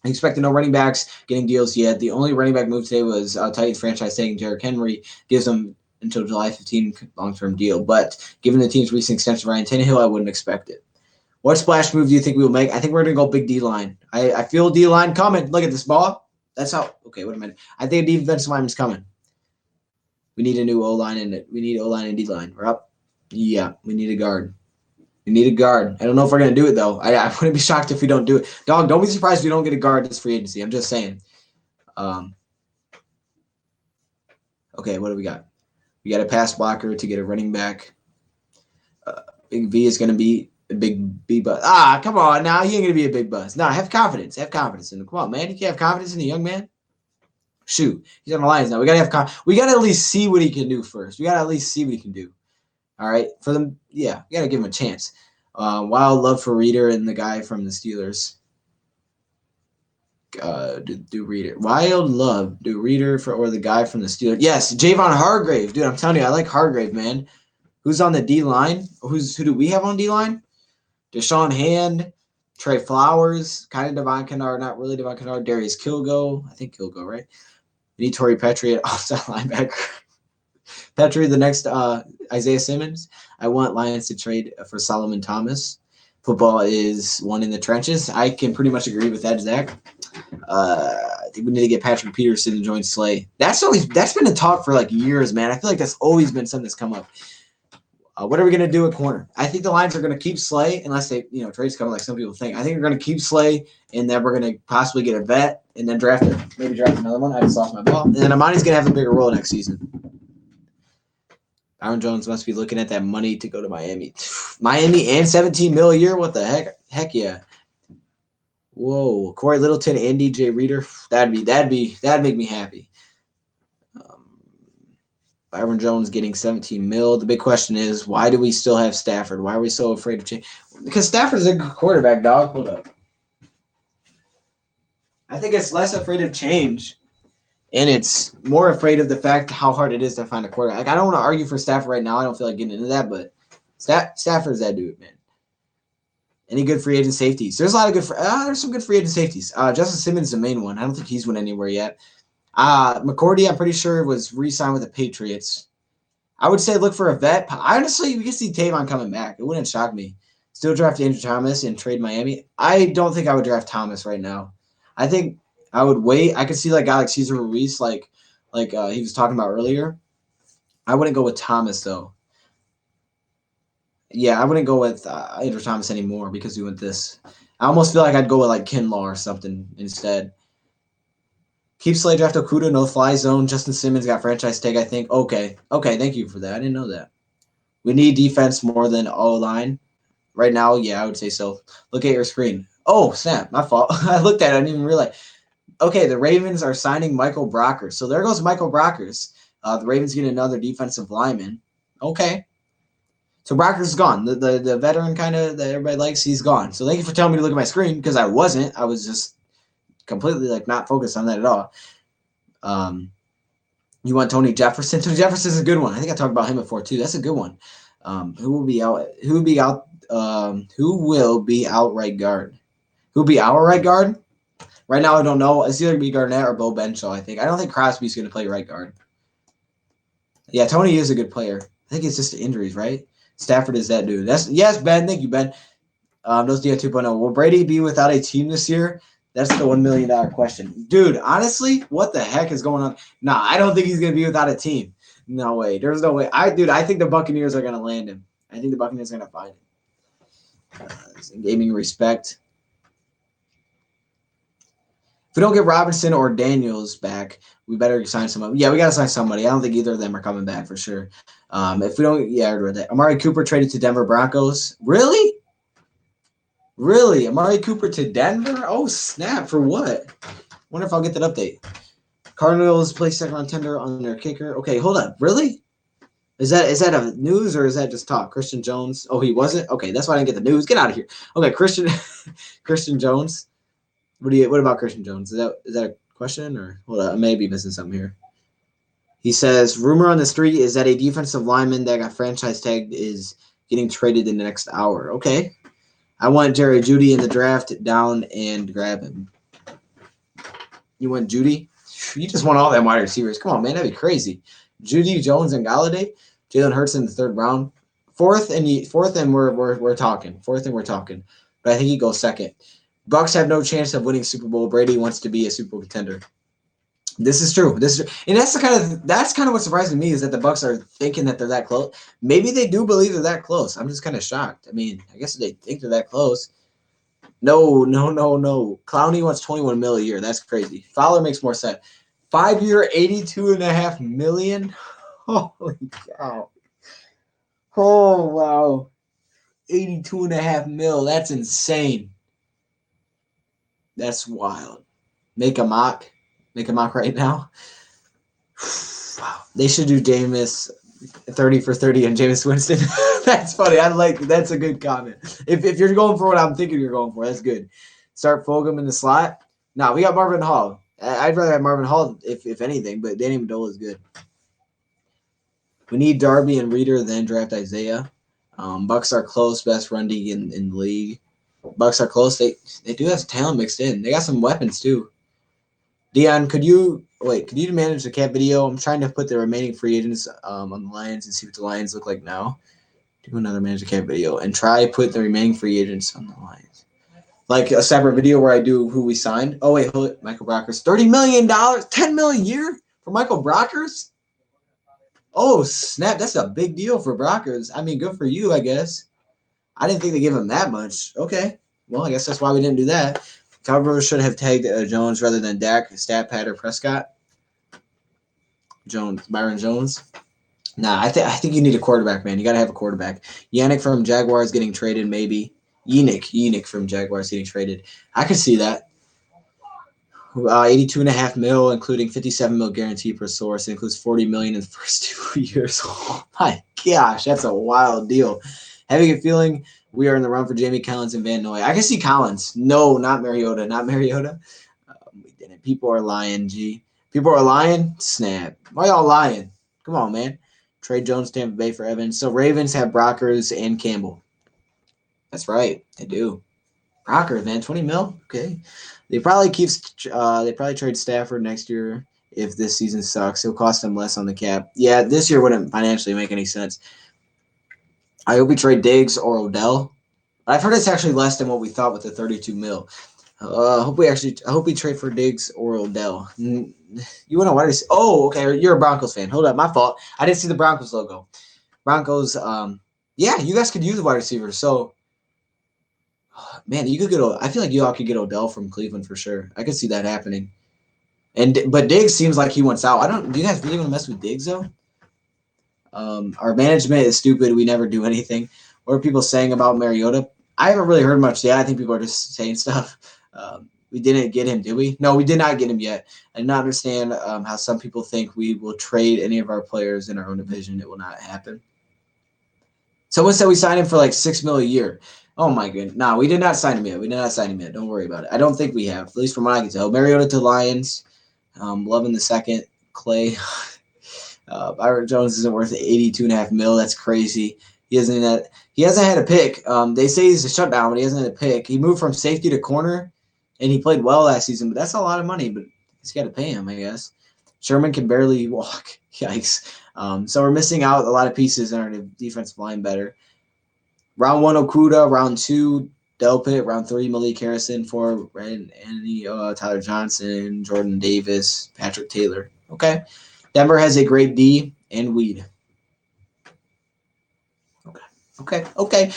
I expect no running backs getting deals yet. The only running back move today was Titans franchise taking Derrick Henry. Gives them until July 15 long-term deal. But given the team's recent extension of Ryan Tannehill, I wouldn't expect it. What splash move do you think we will make? I think we're going to go big D-line. I feel D-line coming. Look at this ball. That's how – okay, wait a minute. I think a defensive lineman's coming. We need a new O-line and we need O-line and D-line. We're up. Yeah, we need a guard. We need a guard. I don't know if we're going to do it, though. I wouldn't be shocked if we don't do it. Dog, don't be surprised if we don't get a guard this free agency. I'm just saying. Okay, what do we got? We got a pass blocker to get a running back. Big V is going to be a big B buzz. Come on now. He ain't going to be a big buzz. No, have confidence. Have confidence in him. Come on, man. You can't have confidence in the young man. Shoot. He's on the Lions now. We got to at least see what he can do first. We got to at least see what he can do. All right. For them, yeah, we got to give him a chance. Wild love for Reader and the guy from the Steelers. Do Reader. Wild love. Do Reader or the guy from the Steelers. Yes, Javon Hargrave. Dude, I'm telling you, I like Hargrave, man. Who's on the D-line? Who do we have on D-line? Deshaun Hand, Trey Flowers, kind of Devon Kennard, not really Devon Kennard, Darius Kilgo. I think Kilgo, right? We need Torrey Petrie at offside linebacker. Petrie, the next Isaiah Simmons. I want Lions to trade for Solomon Thomas. Football is one in the trenches. I can pretty much agree with that, Zach. I think we need to get Patrick Peterson to join Slay. That's been a talk for like years, man. I feel like that's always been something that's come up. What are we gonna do at corner? I think the Lions are gonna keep Slay unless they, trades come like some people think. I think they're gonna keep Slay, and then we're gonna possibly get a vet, and then draft another one. I just lost my ball, and then Amani's gonna have a bigger role next season. Byron Jones must be looking at that money to go to Miami. Miami and $17 million a year. What the heck? Heck yeah. Whoa, Corey Littleton and DJ Reader. That'd make me happy. Byron Jones getting $17 million. The big question is, why do we still have Stafford? Why are we so afraid of change? Because Stafford's a good quarterback, dog. Hold up. I think it's less afraid of change, and it's more afraid of the fact how hard it is to find a quarterback. Like, I don't want to argue for Stafford right now. I don't feel like getting into that, but Stafford's that dude, man. Any good free agent safeties? There's a lot of there's some good free agent safeties. Justin Simmons is the main one. I don't think he's went anywhere yet. McCourty, I'm pretty sure, was re-signed with the Patriots. I would say look for a vet. Honestly, we can see Tavon coming back. It wouldn't shock me. Still draft Andrew Thomas and trade Miami. I don't think I would draft Thomas right now. I think I would wait. I could see like a guy like Cesar Ruiz, like he was talking about earlier. I wouldn't go with Thomas though. Yeah, I wouldn't go with Andrew Thomas anymore because we went this. I almost feel like I'd go with like Kinlaw or something instead. Keep Slay, draft Okuda, no fly zone. Justin Simmons got franchise tag, I think. Okay, thank you for that. I didn't know that. We need defense more than O-line. Right now, yeah, I would say so. Look at your screen. Oh, snap, my fault. I looked at it, I didn't even realize. Okay, the Ravens are signing Michael Brockers. So there goes Michael Brockers. The Ravens get another defensive lineman. Okay. So Brockers is gone. The veteran kind of that everybody likes, he's gone. So thank you for telling me to look at my screen because I wasn't. I was just completely like not focused on that at all. You want Tony Jefferson? Tony Jefferson is a good one. I think I talked about him before too. That's a good one. Who will be out? Who will be out right guard? Who will be our right guard? Right now, I don't know. It's either going to be Garnett or Bo Benshaw, I think. I don't think Crosby's going to play right guard. Yeah, Tony is a good player. I think it's just the injuries, right? Stafford is that dude. Yes, Ben. Thank you, Ben. DoseOfDion 2.0. Will Brady be without a team this year? That's the $1 million question. Dude, honestly, what the heck is going on? Nah, I don't think he's going to be without a team. No way. There's no way. I think the Buccaneers are going to land him. I think the Buccaneers are going to find him. Gaming respect. If we don't get Robinson or Daniels back, we better sign somebody. Yeah, we got to sign somebody. I don't think either of them are coming back for sure. If we don't, yeah, I read that. Amari Cooper traded to Denver Broncos. Really? Really? Amari Cooper to Denver? Oh, snap. For what? Wonder if I'll get that update. Cardinals play second round tender on their kicker. Okay, hold on. Really? Is that a news or is that just talk? Christian Jones. Oh, he wasn't? Okay, that's why I didn't get the news. Get out of here. Okay, Christian Jones. What about Christian Jones? Is that a question or hold on, I may be missing something here. He says, rumor on the street is that a defensive lineman that got franchise tagged is getting traded in the next hour. Okay. I want Jerry Jeudy in the draft down and grab him. You want Jeudy? You just want all them wide receivers. Come on, man. That'd be crazy. Jeudy, Jones, and Galladay. Jalen Hurts in the third round. Fourth and we're talking. But I think he goes second. Bucks have no chance of winning Super Bowl. Brady wants to be a Super Bowl contender. This is true. And that's kind of what surprises me is that the Bucks are thinking that they're that close. Maybe they do believe they're that close. I'm just kind of shocked. I mean, I guess they think they're that close. No. Clowney wants $21 million a year. That's crazy. Fowler makes more sense. 5-year, $82.5 million. Holy cow! Oh wow, $82.5 million. That's insane. That's wild. Make a mock right now. Wow. They should do Jameis 30 for 30 and Jameis Winston. That's funny. That's a good comment. If you're going for what I'm thinking you're going for, that's good. Start Fulgham in the slot. No, we got Marvin Hall. I'd rather have Marvin Hall if anything, but Danny Amendola is good. We need Darby and Reader, then draft Isaiah. Bucks are close, best run D in the league. Bucks are close. They do have talent mixed in. They got some weapons too. Dion, could you manage the cap video? I'm trying to put the remaining free agents on the Lions and see what the Lions look like now. Do another manage the cap video and try put the remaining free agents on the Lions. Like a separate video where I do who we signed. Oh wait, hold it. Michael Brockers, $30 million, $10 million a year for Michael Brockers. Oh snap, that's a big deal for Brockers. I mean, good for you, I guess. I didn't think they gave him that much. Okay, well, I guess that's why we didn't do that. Cowboys should have tagged Jones rather than Dak, Stat Pat, or Prescott. Byron Jones. Nah, I think you need a quarterback, man. You got to have a quarterback. Yannick from Jaguars getting traded, maybe. Yannick from Jaguars getting traded. I could see that. 82.5 mil, including 57 mil guarantee per source. It includes 40 million in the first 2 years. Oh my gosh, that's a wild deal. Having a feeling we are in the run for Jamie Collins and Van Noy. I can see Collins. No, not Mariota. Not Mariota. We didn't. People are lying, G. People are lying? Snap. Why y'all lying? Come on, man. Trade Jones, Tampa Bay for Evans. So Ravens have Brockers and Campbell. That's right. They do. Brockers, man. 20 mil? Okay. They probably trade Stafford next year if this season sucks. It'll cost them less on the cap. Yeah, this year wouldn't financially make any sense. I hope we trade Diggs or Odell. I've heard it's actually less than what we thought with the 32 mil. I hope we trade for Diggs or Odell. You want to why? Oh, okay. You're a Broncos fan. Hold up, my fault. I didn't see the Broncos logo. Broncos. Yeah, you guys could use a wide receiver. So, man, you could get. I feel like you all could get Odell from Cleveland for sure. I could see that happening. But Diggs seems like he wants out. Do you guys really want to mess with Diggs though? Our management is stupid. We never do anything. What are people saying about Mariota? I haven't really heard much yet. I think people are just saying stuff. We didn't get him, did we? No, we did not get him yet. I do not understand how some people think we will trade any of our players in our own division. It will not happen. Someone said we signed him for like $6 million a year. Oh my goodness. No, we did not sign him yet. Don't worry about it. I don't think we have, at least from what I can tell. Mariota to Lions. Loving the second. Clay. Byron Jones isn't worth 82.5 mil. That's crazy. He hasn't had a pick. They say he's a shutdown, but he hasn't had a pick. He moved from safety to corner, and he played well last season. But that's a lot of money. But he's got to pay him, I guess. Sherman can barely walk. Yikes. So we're missing out a lot of pieces in our defensive line better. Round 1, Okuda. Round 2, Delpit. Round 3, Malik Harrison. 4, Anthony, Tyler Johnson, Jordan Davis, Patrick Taylor. Okay. Denver has a great D and weed. Okay.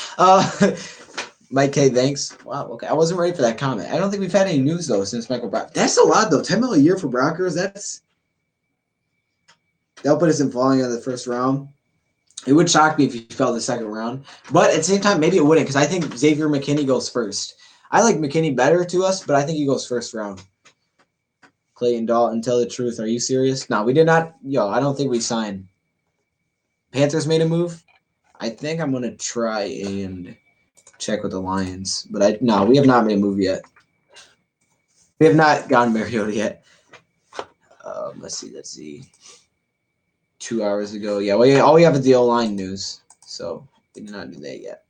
Mike K, thanks. Wow, okay. I wasn't ready for that comment. I don't think we've had any news, though, since Michael Brock. That's a lot, though. $10 million a year for Brockers. They'll put us in falling out of the first round. It would shock me if he fell the second round. But at the same time, maybe it wouldn't, because I think Xavier McKinney goes first. I like McKinney better to us, but I think he goes first round. Clayton Dalton, tell the truth. Are you serious? No, we did not. I don't think we signed. Panthers made a move. I think I'm going to try and check with the Lions. But we have not made a move yet. We have not gotten Mariota yet. Let's see. 2 hours ago. Yeah, all we have is the O-line news. So we did not do that yet.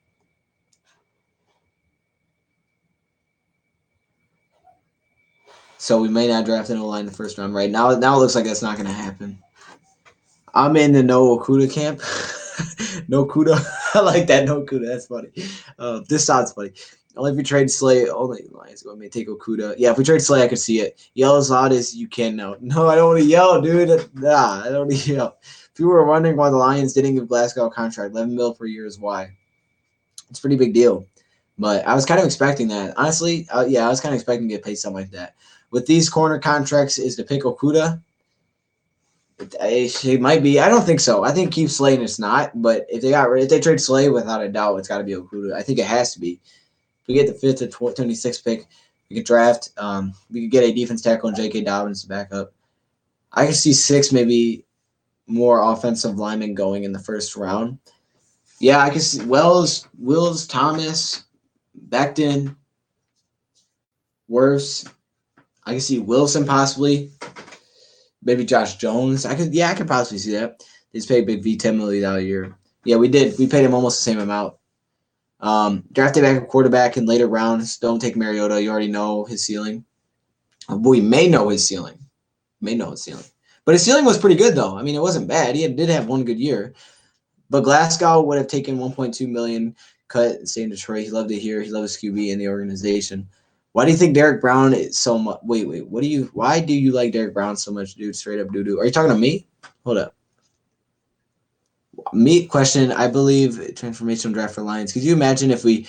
So we may not draft an O-line in the first round. Right now it looks like that's not going to happen. I'm in the no Okuda camp. No Kuda. I like that. No Kuda. That's funny. This sounds funny. Only if we trade Slay. Only Lions going to take Okuda. Yeah, if we trade Slay, I could see it. Yell as loud as you can now. No, I don't want to yell, dude. Nah, I don't want to yell. If you were wondering why the Lions didn't give Glasgow a contract, 11 mil per year is why. It's a pretty big deal. But I was kind of expecting that. Honestly, I was kind of expecting to get paid something like that. With these corner contracts, is to pick Okuda. It might be. I don't think so. I think keep Slay and it's not. But if they trade Slay, without a doubt, it's got to be Okuda. I think it has to be. If we get the 5th to 26th pick, we could draft. We could get a defense tackle and J.K. Dobbins to back up. I can see 6 maybe more offensive linemen going in the first round. Yeah, I can see Wills, Thomas, Becton, Worse. I can see Wilson possibly. Maybe Josh Jones. I could possibly see that. They just paid Big V $10 million a year. Yeah, we did. We paid him almost the same amount. Drafted back a quarterback in later rounds. Don't take Mariota. You already know his ceiling. We may know his ceiling. But his ceiling was pretty good, though. I mean, it wasn't bad. He did have one good year. But Glasgow would have taken $1.2 million. cut and stay in Detroit. He loved it here. He loved his QB and the organization. Why do you think Derek Brown is so much? Wait. Why do you like Derek Brown so much, dude? Straight up doo-doo. Are you talking to me? Hold up. Me question. I believe transformational draft for Lions. Could you imagine if we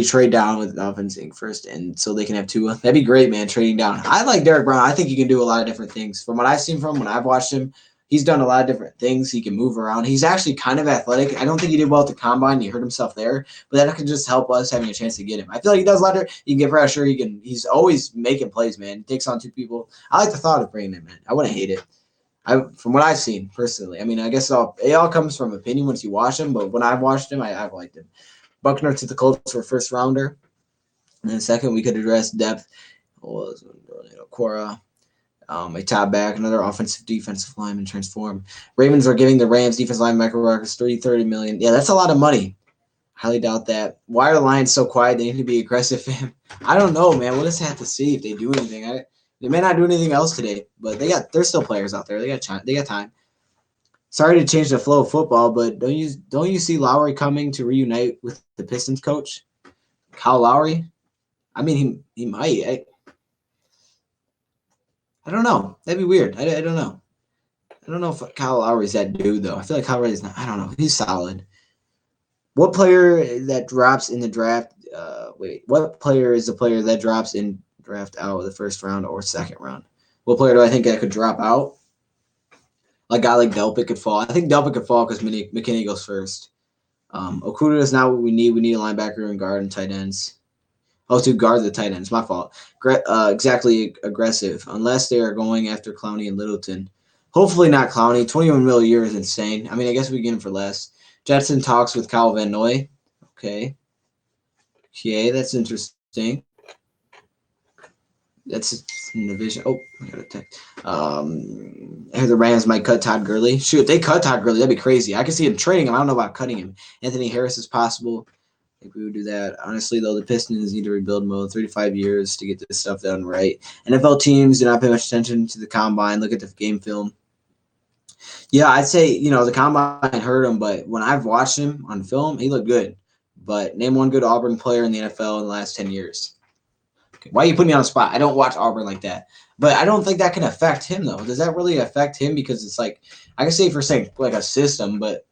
trade down with Dolphins Inc. first, and so they can have Tua? That'd be great, man. Trading down. I like Derek Brown. I think he can do a lot of different things. From what I've seen from him, when I've watched him, he's done a lot of different things. He can move around. He's actually kind of athletic. I don't think he did well at the combine. He hurt himself there, but that could just help us having a chance to get him. I feel like he does a lot of. He can get pressure. He's always making plays, man. He takes on two people. I like the thought of bringing him in. I wouldn't hate it. From what I've seen personally. I mean, I guess it all comes from opinion once you watch him. But when I've watched him, I've liked him. Buckner to the Colts for first rounder. And then second, we could address depth. Cora, a top back, another offensive defensive lineman transform. Ravens are giving the Rams defensive line Michael Rockers $30 million. Yeah, that's a lot of money. Highly doubt that. Why are the Lions so quiet? They need to be aggressive. I don't know, man. We'll just have to see if they do anything. They may not do anything else today, but there's still players out there. They got time. Sorry to change the flow of football, but don't you see Lowry coming to reunite with the Pistons coach, Kyle Lowry? I mean, he might. I don't know. That'd be weird. I don't know. I don't know if Kyle Lowry's that dude though. I feel like Kyle Lowry's not. I don't know. He's solid. What player that drops in the draft? What player is the player that drops in draft out of the first round or second round? What player do I think that could drop out? A guy like Delpit could fall. I think Delpit could fall because McKinney goes first. Okuda is not what we need. We need a linebacker and guard and tight ends. Oh, to guard the tight ends. My fault. Exactly aggressive. Unless they are going after Clowney and Littleton. Hopefully not Clowney. $21 million a year is insane. I mean, I guess we get him for less. Jetson talks with Kyle Van Noy. Okay, that's interesting. That's in the vision. Oh, I got a text. I heard the Rams might cut Todd Gurley. Shoot, if they cut Todd Gurley, that'd be crazy. I can see him trading him. I don't know about cutting him. Anthony Harris is possible. I think we would do that. Honestly, though, the Pistons need to rebuild mode. 35 years to get this stuff done right. NFL teams do not pay much attention to the combine. Look at the game film. Yeah, I'd say, the combine hurt him, but when I've watched him on film, he looked good. But name one good Auburn player in the NFL in the last 10 years. Okay, why are you putting me on the spot? I don't watch Auburn like that. But I don't think that can affect him, though. Does that really affect him? Because it's like, I can say for saying like a system, but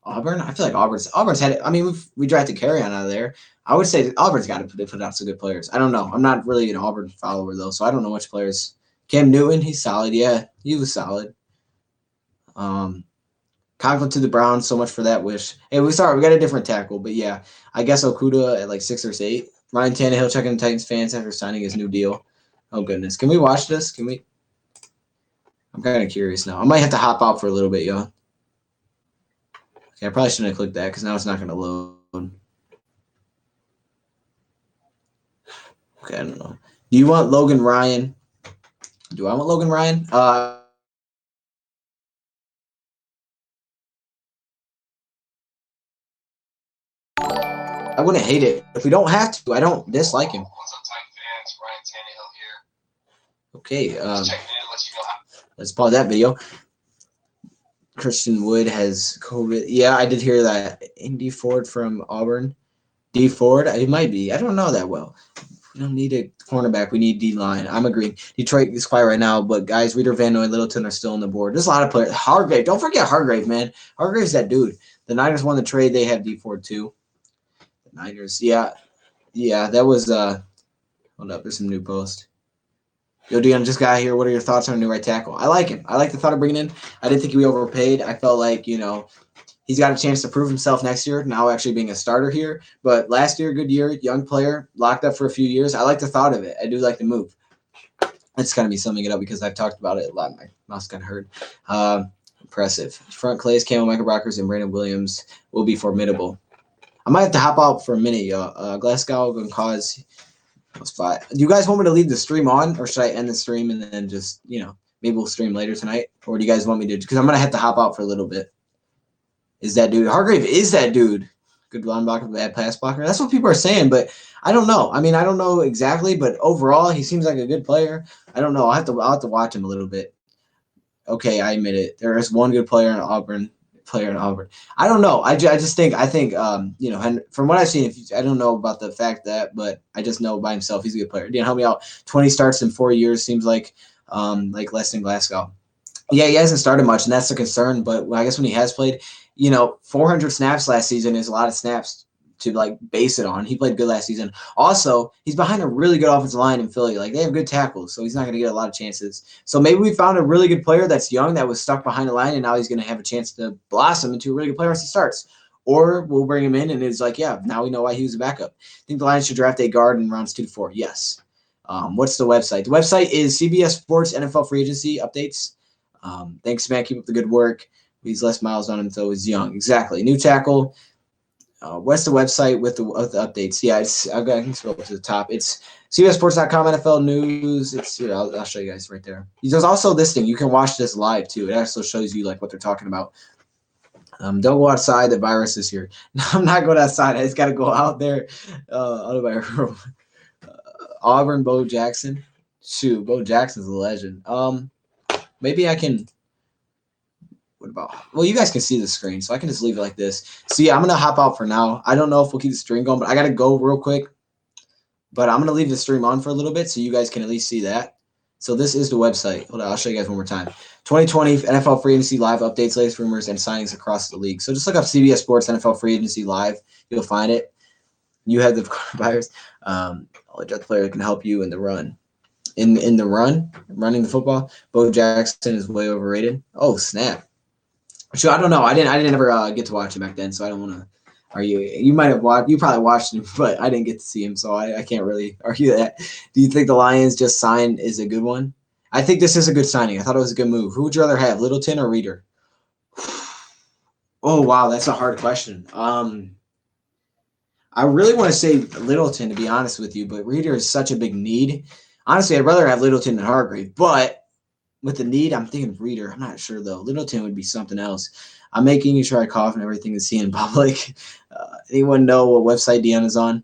Auburn, I feel like Auburn's had it. I mean, we drafted Carrion out of there. I would say Auburn's got to put out some good players. I don't know. I'm not really an Auburn follower, though, so I don't know which players. Cam Newton, he's solid. Yeah, he was solid. Conklin to the Browns, so much for that wish. Hey, we got a different tackle, but yeah, I guess Okuda at like 6 or 8. Ryan Tannehill checking the Titans fans after signing his new deal. Oh goodness, can we watch this? Can we? I'm kind of curious now. I might have to hop out for a little bit, y'all. Okay, I probably shouldn't have clicked that because now it's not going to load. Okay, I don't know. Do you want Logan Ryan? Do I want Logan Ryan? I wouldn't hate it. If we don't have to, I don't dislike him. What's up, Titan fans? Ryan Tannehill here. Okay. Let's pause that video. Christian Wood has COVID. Yeah, I did hear that. Indy Ford from Auburn. D Ford, it might be. I don't know that well. We don't need a cornerback. We need D-line. I'm agreeing. Detroit is quiet right now, but guys, Reader, Van Noy, Littleton are still on the board. There's a lot of players. Hargrave. Don't forget Hargrave, man. Hargrave's that dude. The Niners won the trade. They have D Ford too. The Niners. Yeah, that was hold up. There's some new post. Yo, Dion just got here. What are your thoughts on a new right tackle? I like him. I like the thought of bringing in. I didn't think we overpaid. I felt like, he's got a chance to prove himself next year, now actually being a starter here. But last year, good year, young player, locked up for a few years. I like the thought of it. I do like the move. It's going to be summing it up because I've talked about it a lot. My mouth's kind of hurt. Impressive. Front Clays, Camo, Michael Brockers, and Brandon Williams will be formidable. I might have to hop out for a minute, y'all. Glasgow going to cause – do you guys want me to leave the stream on, or should I end the stream and then just, maybe we'll stream later tonight? Or do you guys want me to? Because I'm going to have to hop out for a little bit. Is that dude? Hargrave is that dude. Good linebacker, bad pass blocker. That's what people are saying, but I don't know. I mean, I don't know exactly, but overall, he seems like a good player. I don't know. I'll have to watch him a little bit. Okay, I admit it. There is one good player in Auburn. player in Auburn. I don't know. I just think you know, from what I've seen, I don't know about the fact that, but I just know by himself he's a good player. Dan, help me out. 20 starts in 4 years seems like less than Glasgow. Yeah, he hasn't started much, and that's a concern. But I guess when he has played, you know, 400 snaps last season is a lot of snaps to like base it on. He played good last season. Also, he's behind a really good offensive line in Philly. Like, they have good tackles, so he's not going to get a lot of chances. So maybe we found a really good player that's young that was stuck behind the line, and now he's going to have a chance to blossom into a really good player once he starts. Or we'll bring him in, and it's like, yeah, now we know why he was a backup. I think the Lions should draft a guard in rounds 2 to 4. Yes. What's the website? The website is CBS Sports NFL Free Agency updates. Thanks, man. Keep up the good work. He's less miles on him, though he's young. Exactly. New tackle. What's the website with the updates? Yeah, I can scroll to the top. It's CBSSports.com, NFL news. It's here. I'll show you guys right there. There's also this thing. You can watch this live too. It also shows you like what they're talking about. Don't go outside. The virus is here. No, I'm not going outside. I just got to go out there. Out of my room. Auburn, Bo Jackson. Shoot, Bo Jackson's a legend. Maybe I can. What about? Well, you guys can see the screen, so I can just leave it like this. So yeah, I'm gonna hop out for now. I don't know if we'll keep the stream going, but I gotta go real quick. But I'm gonna leave the stream on for a little bit so you guys can at least see that. So this is the website. Hold on, I'll show you guys one more time. 2020 NFL Free Agency Live updates, latest rumors, and signings across the league. So just look up CBS Sports NFL Free Agency Live. You'll find it. You have the virus. I'll adjust the player that can help you in the run. In the running the football. Bo Jackson is way overrated. Oh snap! So I don't know. I didn't ever get to watch him back then, so I don't want to argue. You might have watched. You probably watched him, but I didn't get to see him, so I can't really argue that. Do you think the Lions just signed is a good one? I think this is a good signing. I thought it was a good move. Who would you rather have, Littleton or Reader? Oh wow, that's a hard question. I really want to say Littleton, to be honest with you, but Reader is such a big need. Honestly, I'd rather have Littleton than Hargrave, but with the need, I'm thinking Reader. I'm not sure, though. Littleton would be something else. I'm making you try cough and everything to see in public. Anyone know what website Dion is on?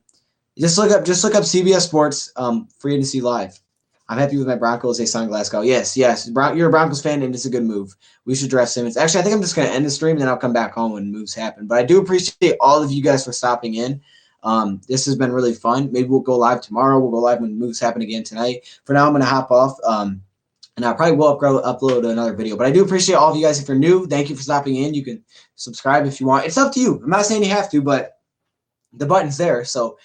Just look up CBS Sports Free Agency Live. I'm happy with my Broncos. They signed Glasgow. Yes. You're a Broncos fan, and it's a good move. We should draft Simmons. Actually, I think I'm just going to end the stream, and then I'll come back home when moves happen. But I do appreciate all of you guys for stopping in. This has been really fun. Maybe we'll go live tomorrow. We'll go live when moves happen again tonight. For now, I'm going to hop off. And I probably will upload another video. But I do appreciate all of you guys. If you're new, thank you for stopping in. You can subscribe if you want. It's up to you. I'm not saying you have to, but the button's there. So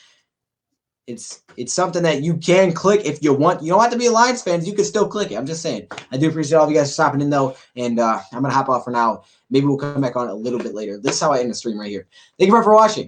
it's something that you can click if you want. You don't have to be a Lions fan. You can still click it. I'm just saying. I do appreciate all of you guys for stopping in, though. And I'm going to hop off for now. Maybe we'll come back on a little bit later. This is how I end the stream right here. Thank you for watching.